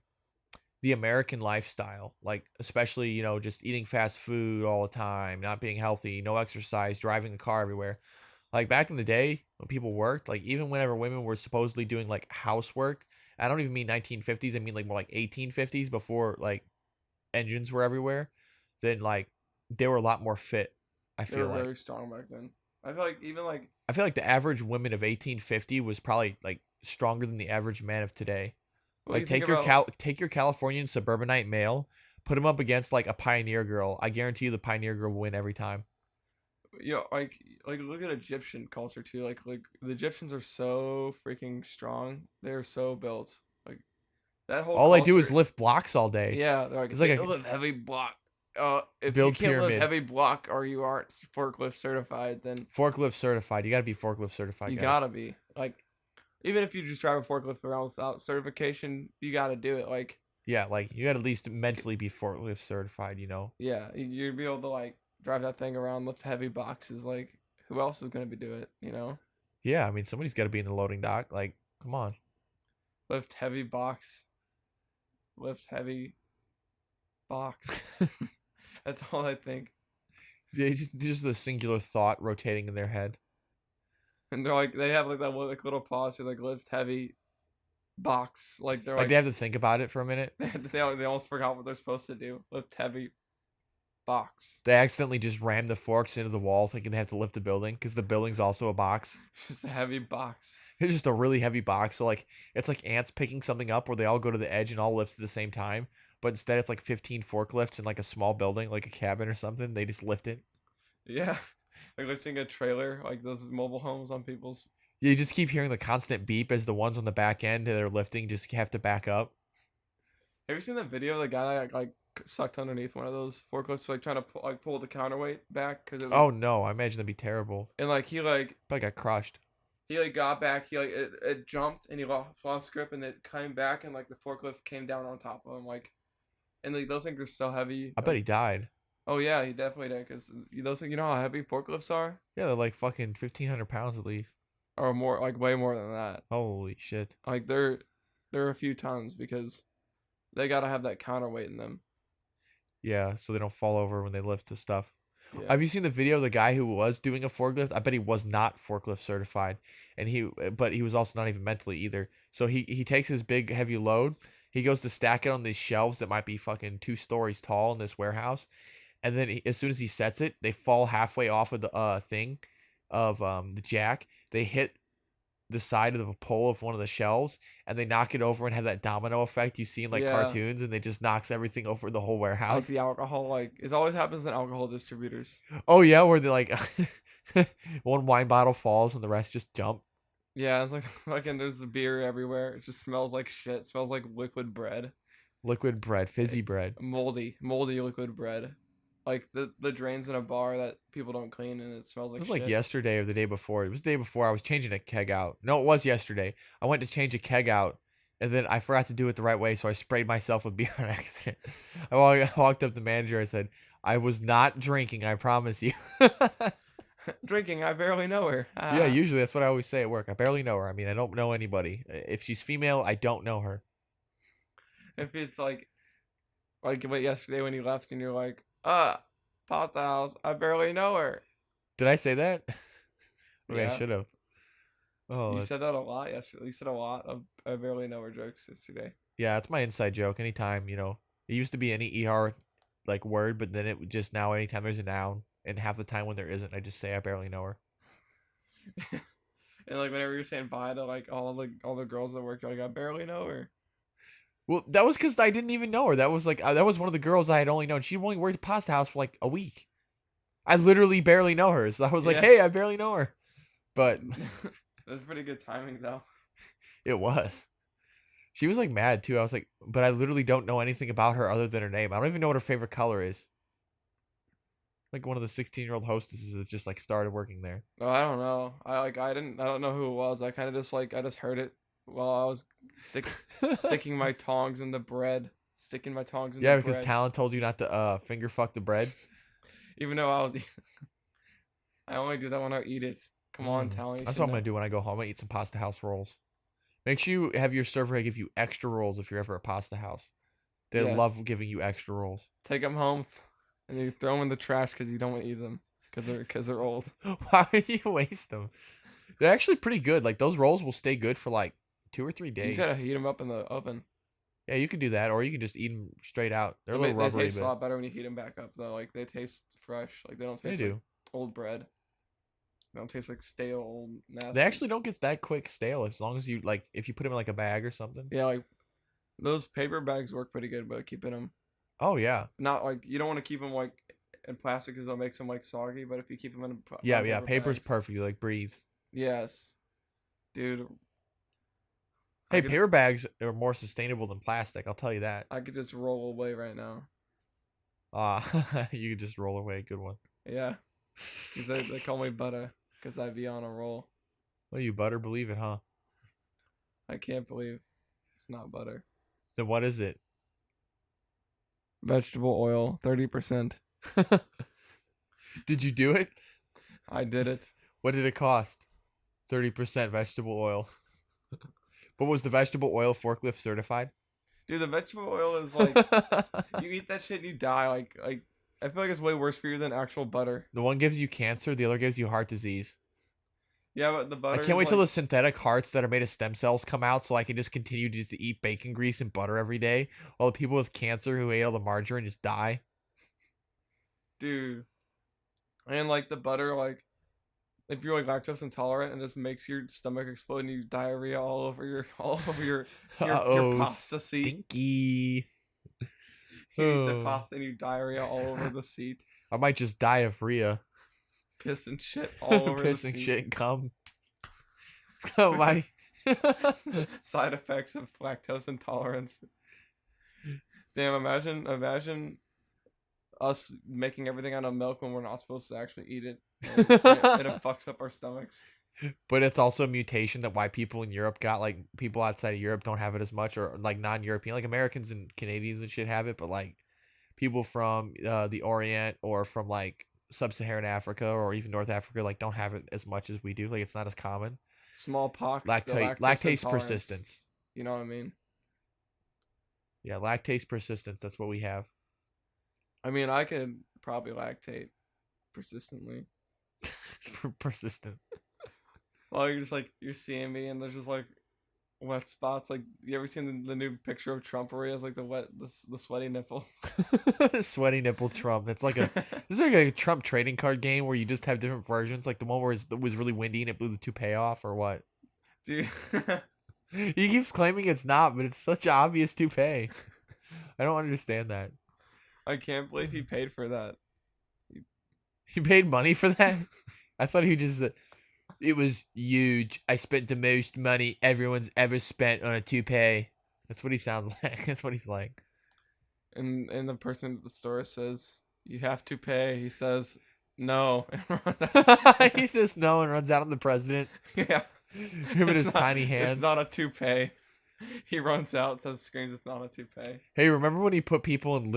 the American lifestyle, like especially just eating fast food all the time, not being healthy, no exercise, driving a car everywhere. Like back in the day when people worked, like even whenever women were supposedly doing like housework, I don't even mean 1950s, I mean like more like 1850s before like engines were everywhere, then like they were a lot more fit, I They feel were like. very strong back then. I feel like even like I feel like the average woman of 1850 was probably like stronger than the average man of today. well, Like you think about take your Californian suburbanite male, put him up against like a pioneer girl. I guarantee you the pioneer girl will win every time. like look at Egyptian culture too. Like the Egyptians are so freaking strong. They're so built. Like that whole All I do is culture. lift blocks all day. Yeah, they're like It's like they a lift heavy block. If you build can't lift pyramid. heavy block or you aren't forklift certified, then Forklift certified. You got to be forklift certified, you guys. gotta be like even if you just drive a forklift around without certification, you gotta do it. Like Yeah, like you got to at least mentally be forklift certified, yeah, you'd be able to like drive that thing around, lift heavy boxes. Like who else is gonna be do it? You know, Yeah, I mean somebody's got to be in the loading dock. Like, come on. lift heavy box, lift heavy box. That's all I think. Just a singular thought rotating in their head. And they're like they have like that like little pause to like lift heavy box. Like they're Like they like have to think about it for a minute. they almost forgot what they're supposed to do. Lift heavy box. They accidentally just ram the forks into the wall thinking they have to lift the building because the building's also a box. Just a heavy box. It's just a really heavy box. So like it's like ants picking something up where they all go to the edge and all lifts at the same time. But instead it's like 15 forklifts in like a small building, like a cabin or something. They just lift it. Yeah. Like lifting a trailer, like those mobile homes on people's. You just keep hearing the constant beep as the ones on the back end that are lifting just have to back up. Have you seen that video of the guy that like sucked underneath one of those forklifts, like trying to pull the counterweight back because it was, Oh no, I imagine that'd be terrible. and like Probably got crushed. he like got back, he like it jumped and he lost grip and it came back and like the forklift came down on top of him like, and like those things are so heavy. I bet he died. Oh yeah, he definitely did because those things, you know how heavy forklifts are, Yeah, they're like fucking 1,500 pounds at least. or more, like way more than that. Holy shit. Like they're a few tons because they gotta have that counterweight in them. Yeah, so they don't fall over when they lift the stuff. Yeah. Have you seen the video of the guy who was doing a forklift? I bet he was not forklift certified, but he was also not even mentally either. So he takes his big heavy load, he goes to stack it on these shelves that might be fucking 2 stories tall in this warehouse, and then as soon as he sets it, they fall halfway off of the thing of the jack. They hit the side of a pole of one of the shelves and they knock it over and have that domino effect you see in like Yeah. cartoons, and they just knocks everything over the whole Like warehouse. the alcohol, like it always happens in alcohol distributors. Oh yeah, where they like one wine bottle falls and the rest just jump. Yeah, it's like fucking there's beer everywhere. It just smells like shit. It smells like liquid bread. Liquid bread, fizzy bread. Moldy liquid bread. Like the drains in a bar that people don't clean and it smells It like was shit. like yesterday or the day before. It was the day before I was changing a keg out. No, it was yesterday. I went to change a keg out and then I forgot to do it the right way, so I sprayed myself with beer on accident. I walked up to the manager. I said, "I was not drinking. I promise you." Drinking, I barely know her. Yeah, usually that's what I always say at work. I barely know her. I mean, I don't know anybody. If she's female, I don't know her. If it's like what yesterday when you left and you're like, pasta house, I barely know her. Did I say that? Okay, I Yeah. should have. Oh, You said that a lot yesterday. You said a lot of I barely know her jokes yesterday. yeah, it's my inside joke. Anytime, it used to be any ER like word, but then it would just now anytime there's a noun, and half the time when there isn't, I just say I barely know her. And like whenever you're saying bye to like all the girls that work, you're like, I barely know her. Well, that was because I didn't even know her. That was like that was one of the girls I had only known. She only worked at Pasta House for like a week. I literally barely know her, so I was like, Yeah. "Hey, I barely know her." But That's pretty good timing though. It was. She was like mad too. I was like, but I literally don't know anything about her other than her name. I don't even know what her favorite color is. Like one of the 16-year-old hostesses that just like started working there. Oh, I don't know. I don't know who it was. I kind of just I just heard it while I was sticking my tongs in the bread. Sticking my tongs in Yeah, the because bread. Talon told you not to finger fuck the bread. Even though I only do that when I eat it. Come on, Talon. That's what I'm gonna do when I go home. I eat some Pasta House rolls. Make sure you have your server give you extra rolls if you're ever at Pasta House. They love giving you extra rolls. Take them home, and you throw them in the trash because you don't want to eat them because they're old. Why would you waste them? They're actually pretty good. Like those rolls will stay good for like 2 or 3 days. You just gotta heat them up in the oven. Yeah, you can do that, or you can just eat them straight out. They're a little rubbery. They taste a lot better when you heat them back up, though. Like they taste fresh. Like they don't taste like old bread. They don't taste like stale, old, nasty. They actually don't get that quick stale as long as you like if you put them in like a bag or something. Yeah, like those paper bags work pretty good, but keeping them. Oh yeah. Not like you don't want to keep them like in plastic because they'll make them like soggy. But if you keep them in paper's perfect. You like breathe. Yes, dude. Hey, paper bags are more sustainable than plastic. I'll tell you that. I could just roll away right now. You could just roll away. Good one. Yeah, they call me butter because I be on a roll. Well, you butter believe it, huh? I can't believe it's not butter. So what is it? Vegetable oil, 30%. Did you do it? I did it. What did it cost? 30% vegetable oil. But was the vegetable oil forklift certified? Dude, the vegetable oil is like you eat that shit and you die. Like I feel like it's way worse for you than actual butter. The one gives you cancer, the other gives you heart disease. Yeah, but the butter. I can't wait till the synthetic hearts that are made of stem cells come out, so I can just continue to just eat bacon grease and butter every day, while the people with cancer who ate all the margarine just die. Dude, and like the butter, like if you're like lactose intolerant, and just makes your stomach explode and you diarrhea all over your pasta seat. Stinky. You eat the pasta and you diarrhea all over the seat. I might just die of Rhea. Piss and shit all over Piss the and seat. shit and cum. Oh my. Side effects of lactose intolerance. Damn, imagine us making everything out of milk when we're not supposed to actually eat it. And it fucks up our stomachs. But it's also a mutation that why people in Europe got. Like people outside of Europe don't have it as much, or like non-European, like Americans and Canadians and shit have it, but like people from the Orient or from like Sub-Saharan Africa or even North Africa like don't have it as much as we do. Like it's not as common. Smallpox, lactase persistence. You know what I mean? Yeah, lactase persistence. That's what we have. I mean, I could probably lactate persistently. Persistent. Well, you're just like you're seeing me, and there's just like wet spots. Like you ever seen the new picture of Trump where he has like the sweaty nipples? Sweaty nipple Trump. That's like this is like a Trump trading card game where you just have different versions. Like the one where it was really windy and it blew the toupee off, or what? Dude, he keeps claiming it's not, but it's such an obvious toupee. I don't understand that. I can't believe he paid for that. He paid money for that? I thought he just. It was huge. I spent the most money everyone's ever spent on a toupee. That's what he sounds like. That's what he's like. And the person at the store says, "You have to pay." He says, "No." He says no and runs out on the president. Yeah. Him in his tiny hands. It's not a toupee. He runs out, screams, "It's not a toupee." Hey, remember when he put people in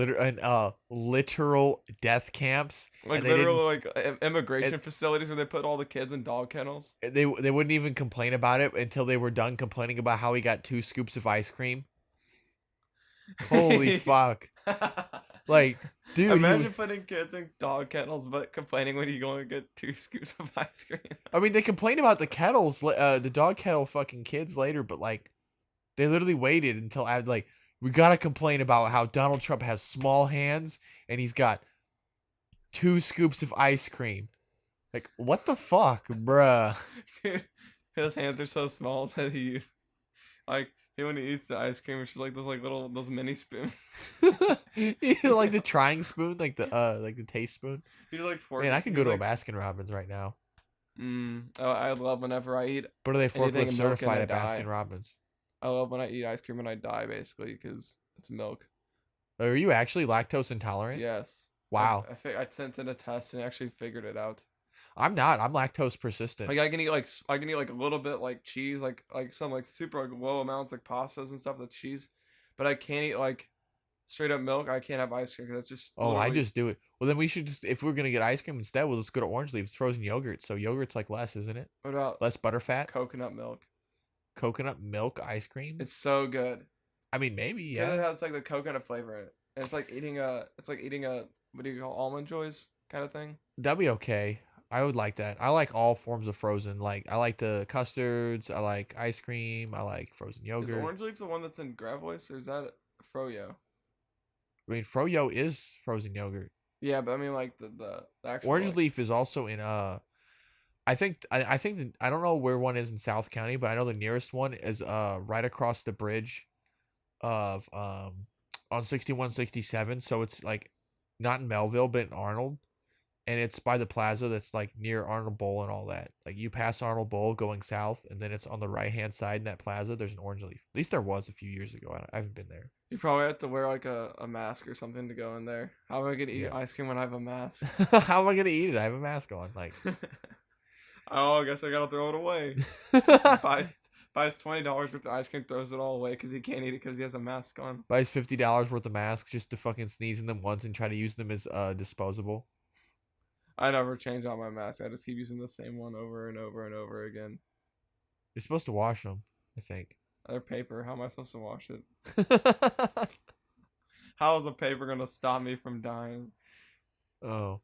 literal death camps? Like literal like immigration facilities where they put all the kids in dog kennels? They wouldn't even complain about it until they were done complaining about how he got 2 scoops of ice cream. Holy fuck. Like, dude. Imagine putting kids in dog kennels but complaining when you go and get 2 scoops of ice cream. I mean, they complain about the kettles, the dog kennel fucking kids later, but like, they literally waited until I like, we gotta complain about how Donald Trump has small hands and he's got 2 scoops of ice cream. Like, what the fuck, bruh? Dude, his hands are so small that when he eats the ice cream, it's just like those mini spoons. Like the trying spoon, like the taste spoon. He's like 4. Man, I could go to a Baskin Robbins right now. Oh, I love whenever I eat But are they anything forklift in milk and I certified at die. Baskin Robbins? I love when I eat ice cream and I die basically because it's milk. Are you actually lactose intolerant? Yes. Wow. I sent in a test and actually figured it out. I'm not. I'm lactose persistent. Like I can eat like a little bit like cheese, like some like super like low amounts like pastas and stuff with cheese, but I can't eat like straight up milk. I can't have ice cream because that's just Oh, I literally. just do it. Well, then we should just, if we're gonna get ice cream instead, we'll just go to Orange Leaf. It's frozen yogurt, so yogurt's like less, isn't it? What about Less butterfat. coconut milk? Coconut milk ice cream. It's so good I mean, maybe, because it yeah. has like the coconut flavor in it. And it's like eating a what do you call almond joys kind of thing. That'd be okay. I would like that. I like all forms of frozen. Like I like the custards. I like ice cream. I like frozen Is yogurt. Orange Leaf the one that's in Gravois or is that Froyo? I mean, froyo is frozen yogurt. Yeah, but I mean like the actual Orange like, Leaf is also in I think that, I don't know where one is in South County, but I know the nearest one is right across the bridge of on 6167. So it's like not in Melville, but in Arnold, and it's by the plaza that's like near Arnold Bowl and all that. Like you pass Arnold Bowl going south, and then it's on the right hand side in that plaza. There's an Orange Leaf. At least there was a few years ago. I haven't been there. you probably have to wear like a mask or something to go in there. How am I gonna eat Yeah. ice cream when I have a mask? How am I gonna eat it? I have a mask on. Like, Oh, I guess I gotta throw it away. Buys $20 worth of ice cream, throws it all away because he can't eat it because he has a mask on. buys $50 worth of masks just to fucking sneeze in them once and try to use them as disposable. I never change out my mask. I just keep using the same one over and over and over again. You're supposed to wash them, I think. They're paper. How am I supposed to wash it? How is the paper gonna stop me from dying? Oh.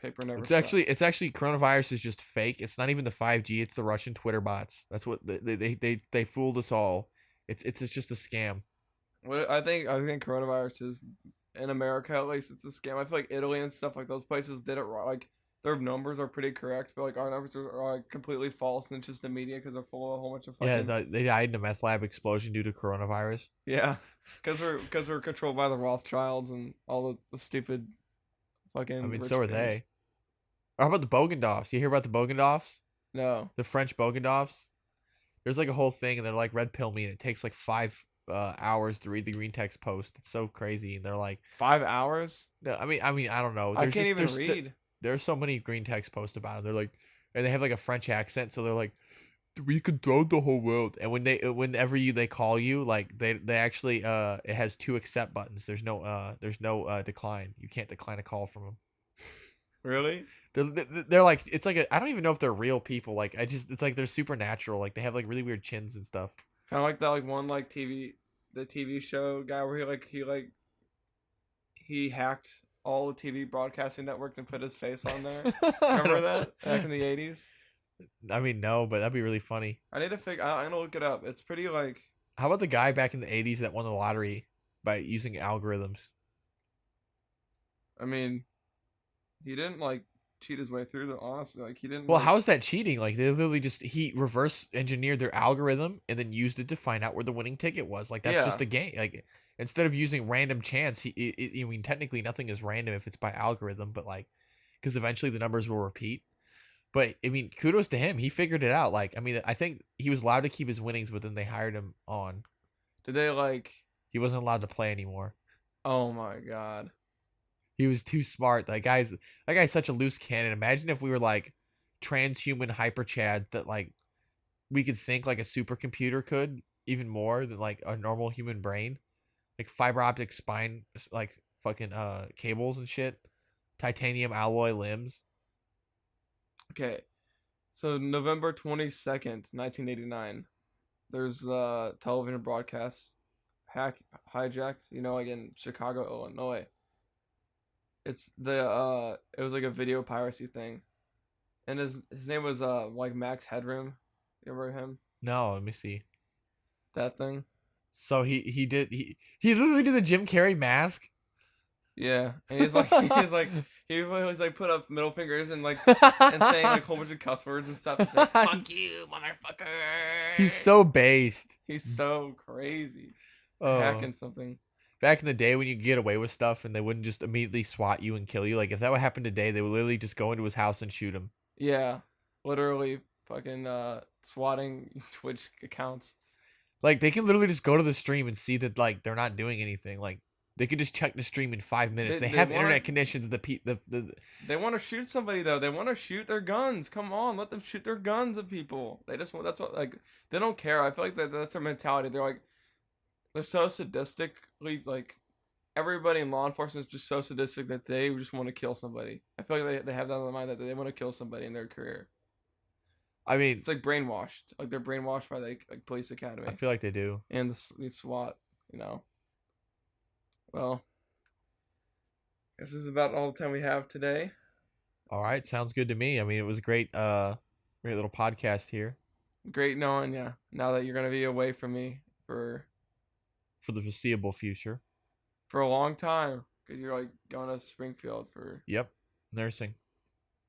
Paper never. It's actually coronavirus is just fake. It's not even the 5G. It's the Russian Twitter bots. That's what they fooled us all. It's just a scam. What I think coronavirus is in America at least it's a scam. I feel like Italy and stuff like those places did it wrong. Like their numbers are pretty correct, but like our numbers are like completely false and it's just the media because they're full of a whole bunch of fucking. Yeah, they died in a meth lab explosion due to coronavirus. Yeah, because we're controlled by the Rothschilds and all the stupid fucking. I mean, rich so are families. they. Or how about the Bogendorfs? You hear about the Bogendorfs? No. The French Bogendorfs? There's like a whole thing, and they're like red pill me, and it takes like 5 hours to read the green text post. It's so crazy, and they're like 5 hours. no, I mean, I don't know. I can't even read. There's so many green text posts about it. They're like, and they have like a French accent, so they're like, we control the whole world. And whenever they call you, like they actually it has 2 accept buttons. There's no decline. You can't decline a call from them. Really? They're like, it's like I don't even know if they're real people. Like it's like they're supernatural. Like they have like really weird chins and stuff. Kind of like that, like one like the TV show guy where he hacked all the TV broadcasting networks and put his face on there. Remember that back in the 80s? I mean, no, but that'd be really funny. I need to I'm gonna look it up. It's pretty like. How about the guy back in the 80s that won the lottery by using algorithms? I mean, he didn't like cheat his way through them. Honestly, like he didn't. Well, like, how is that cheating? Like they literally he reverse engineered their algorithm and then used it to find out where the winning ticket was. Like that's just a game. Like instead of using random chance, I mean technically nothing is random if it's by algorithm, but like because eventually the numbers will repeat. But I mean, kudos to him. He figured it out. Like I mean, I think he was allowed to keep his winnings, but then they hired him on. Did they like? He wasn't allowed to play anymore. Oh my god. He was too smart. That guy's such a loose cannon. Imagine if we were like transhuman hyper chads that like we could think like a supercomputer could even more than like a normal human brain. Like fiber optic spine like fucking cables and shit. Titanium alloy limbs. Okay. So November 22nd, 1989. There's television broadcast hijacked, like in Chicago, Illinois. It was like a video piracy thing. And his name was like Max Headroom. You remember him? No, let me see. That thing? So he literally did the Jim Carrey mask. Yeah. And he was like put up middle fingers and like and saying like a whole bunch of cuss words and stuff and saying, fuck you, motherfucker. He's so based. He's so crazy. Oh. Hacking something. Back in the day when you get away with stuff and they wouldn't just immediately swat you and kill you, like if that would happen today, they would literally just go into his house and shoot him. Yeah. literally fucking swatting Twitch accounts. Like, they can literally just go to the stream and see that, like, they're not doing anything. Like, they could just check the stream in 5 minutes. They have internet connections. They want to shoot somebody though. They want to shoot their guns. Come on, let them shoot their guns at people. They just want. That's what, like, they don't care. I feel like that's their mentality. They're so sadistically, like, everybody in law enforcement is just so sadistic that they just want to kill somebody. I feel like they have that in their mind that they want to kill somebody in their career. I mean, it's like brainwashed. Like, they're brainwashed by the police academy. I feel like they do. And the SWAT, you know. Well, I guess this is about all the time we have today. All right, sounds good to me. I mean, it was a great little podcast here. Great knowing, yeah. Now that you're gonna be away from me for the foreseeable future. For a long time, because you're like going to Springfield for. Yep, nursing.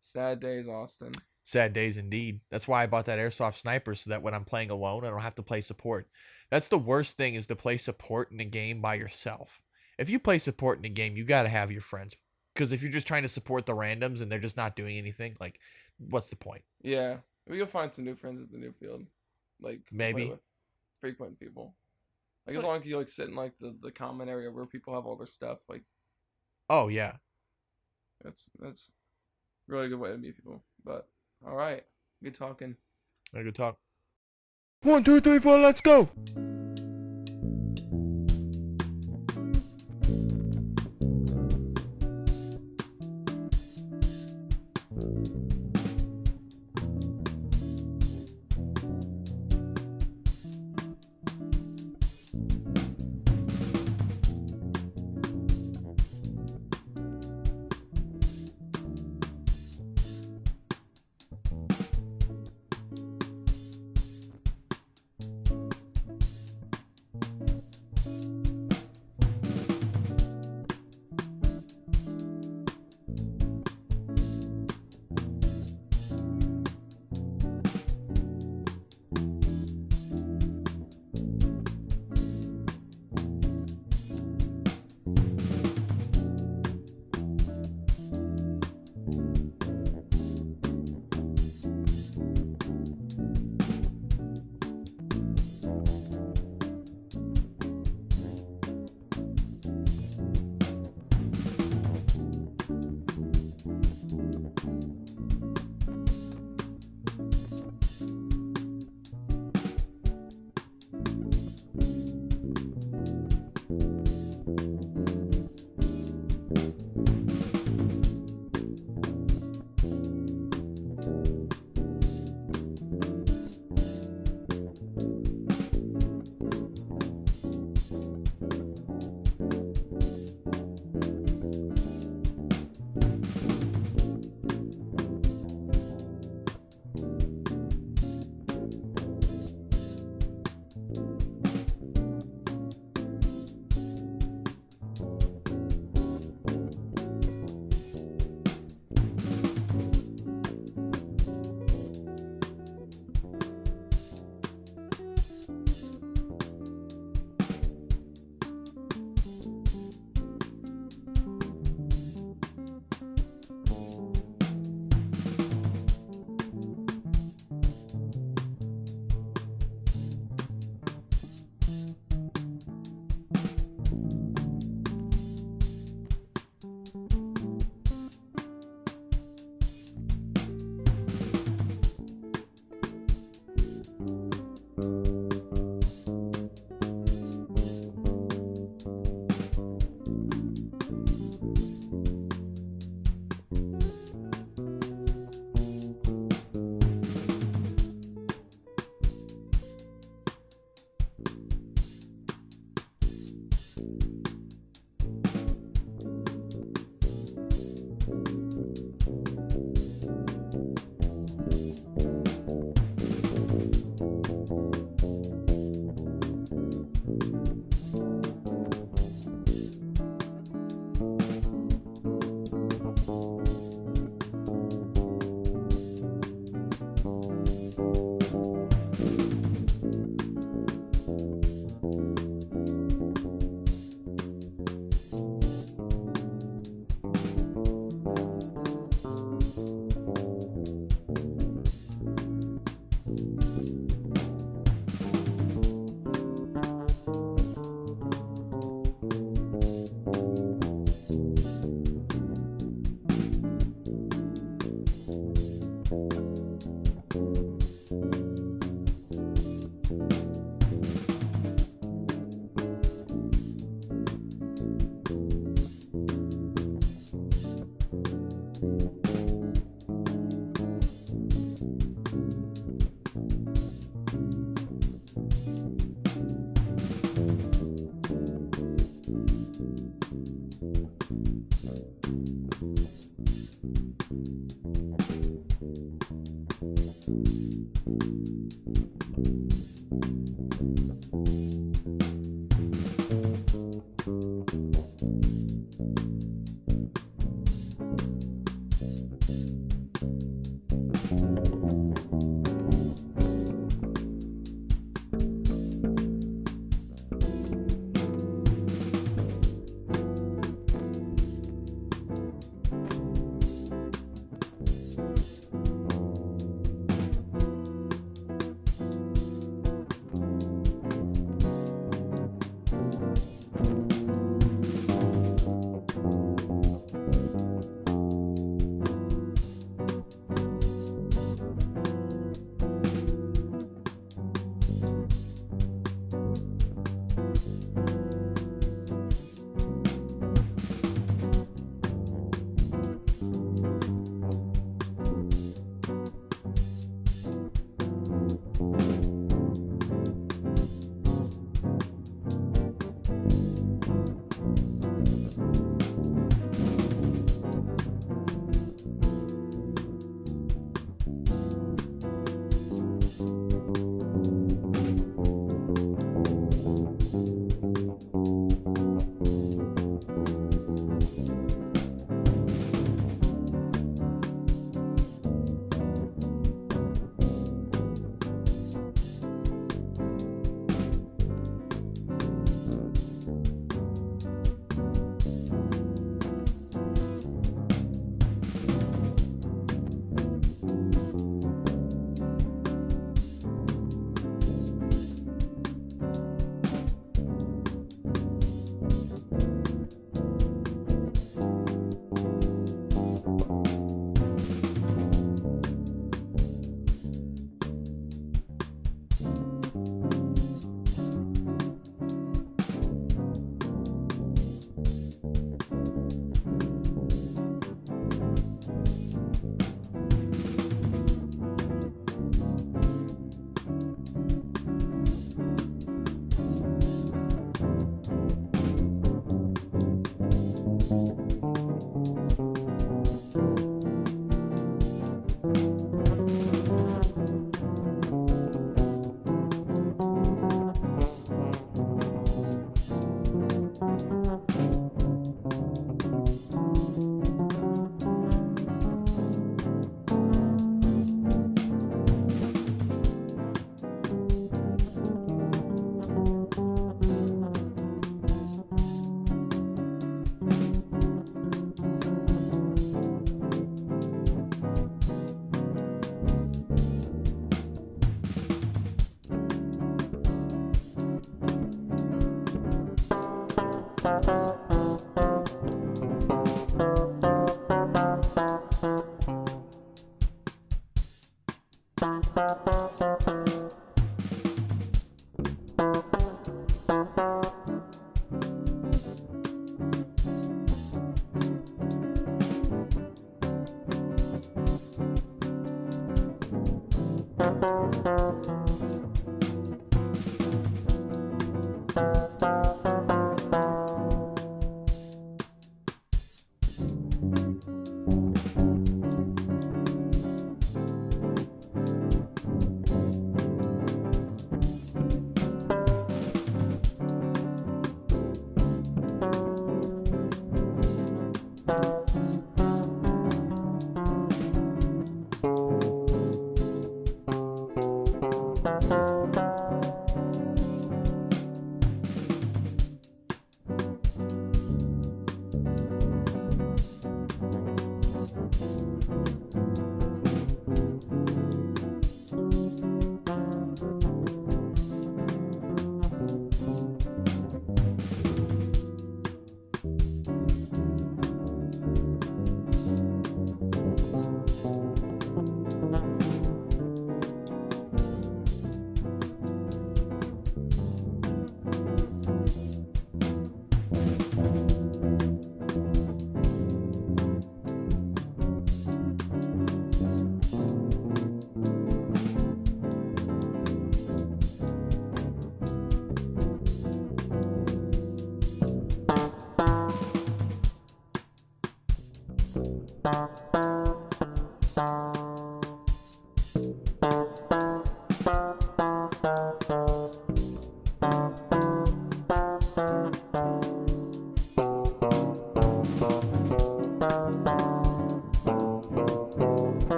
Sad days, Austin. Sad days indeed. That's why I bought that airsoft sniper, so that when I'm playing alone, I don't have to play support. That's the worst thing, is to play support in a game by yourself. If you play support in a game, you got to have your friends. Because if you're just trying to support the randoms and they're just not doing anything, like, what's the point? Yeah. We'll find some new friends at the new field. Like, maybe. With frequent people. Like, as long as you, like, sit in, like, the common area where people have all their stuff, like. Oh, yeah. That's really a good way to meet people. But, all right. Good talking. Good talk. 1, 2, 3, 4, let's go!